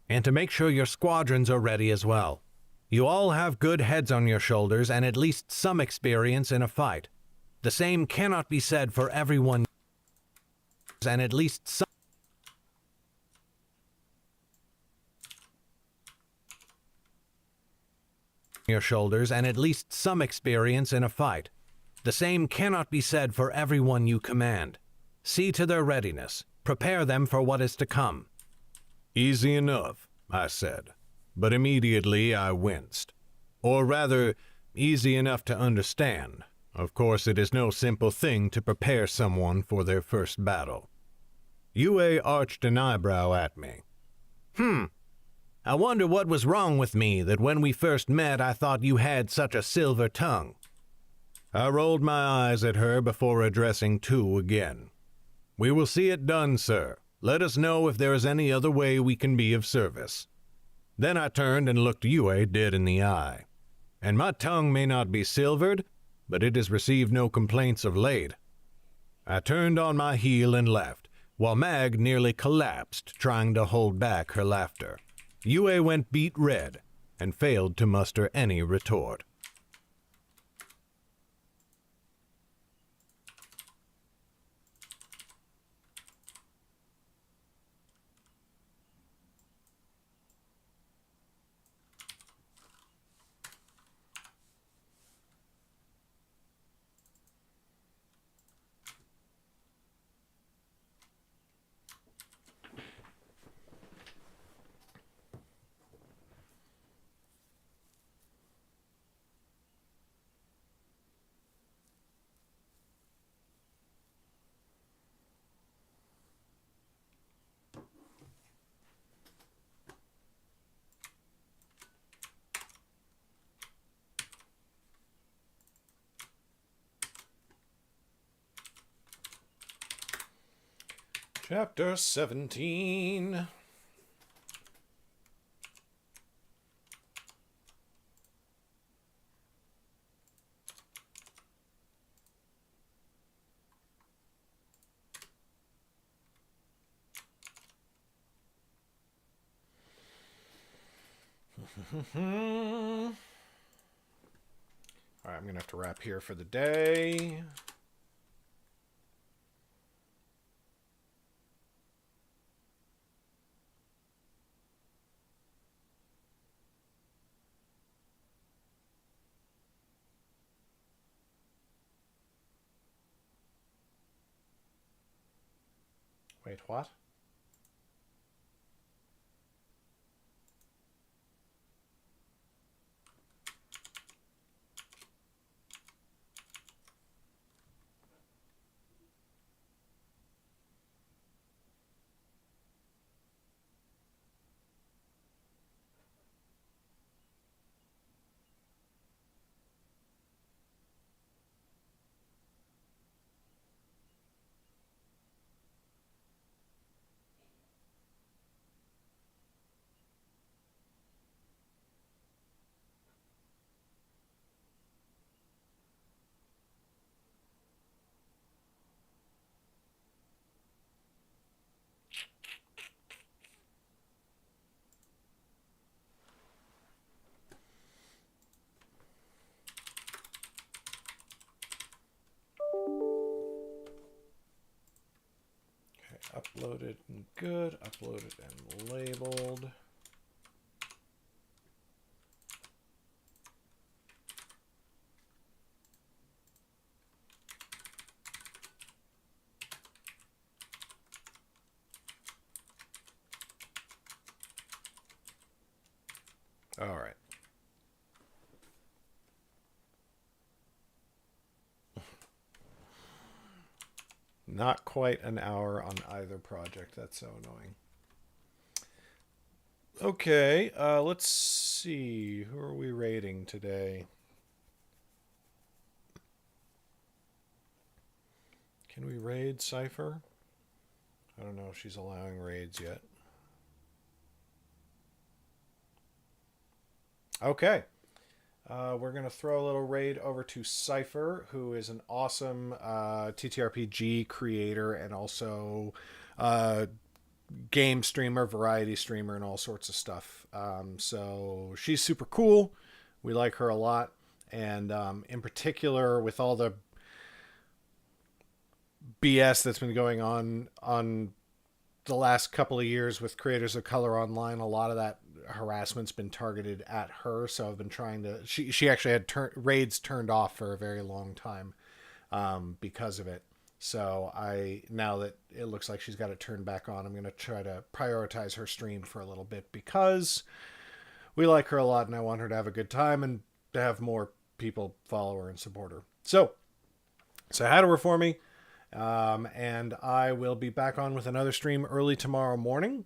"And to make sure your squadrons are ready as well. You all have good heads on your shoulders and at least some experience in a fight. The same cannot be said for everyone, and at least some your shoulders and at least some experience in a fight. The same cannot be said for everyone you command. See to their readiness. Prepare them for what is to come." "Easy enough," I said, but immediately I winced. Or rather, easy enough to understand. Of course, it is no simple thing to prepare someone for their first battle. Yue arched an eyebrow at me. I wonder what was wrong with me that when we first met I thought you had such a silver tongue." I rolled my eyes at her before addressing Tu again. "We will see it done, sir. Let us know if there is any other way we can be of service." Then I turned and looked Yue dead in the eye. And my tongue may not be silvered, but it has received no complaints of late. I turned on my heel and left, while Mag nearly collapsed trying to hold back her laughter. Yue went beet red and failed to muster any retort. Chapter 17. All right, I'm going to have to wrap here for the day. Wait, what? Uploaded and good. Uploaded and labeled. All right. Not quite an hour on either project. That's so annoying. Okay, let's see. Who are we rating today? Can we raid Cypher? I don't know if she's allowing raids yet. Okay. We're going to throw a little raid over to Cypher, who is an awesome TTRPG creator and also game streamer, variety streamer, and all sorts of stuff. So she's super cool. We like her a lot. And in particular, with all the BS that's been going on the last couple of years with creators of color online, a lot of that harassment's been targeted at her. So I've been trying to, she actually had raids turned off for a very long time because of it. So now that it looks like she's got it turned back on, I'm going to try to prioritize her stream for a little bit because we like her a lot and I want her to have a good time and to have more people follow her and support her. So say hi to her for me. And I will be back on with another stream early tomorrow morning.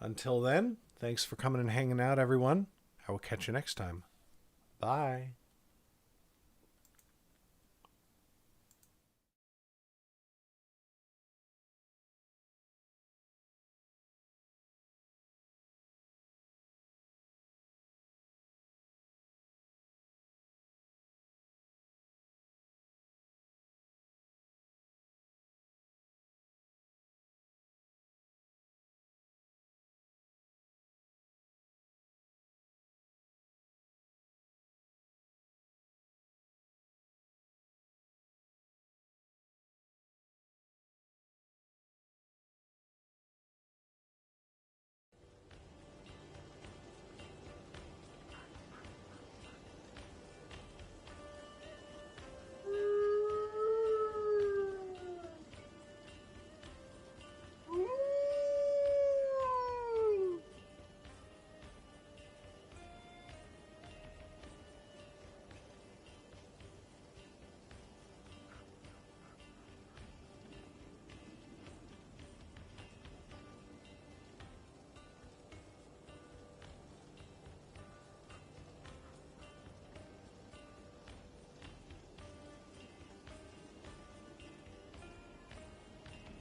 Until then, thanks for coming and hanging out, everyone. I will catch you next time. Bye.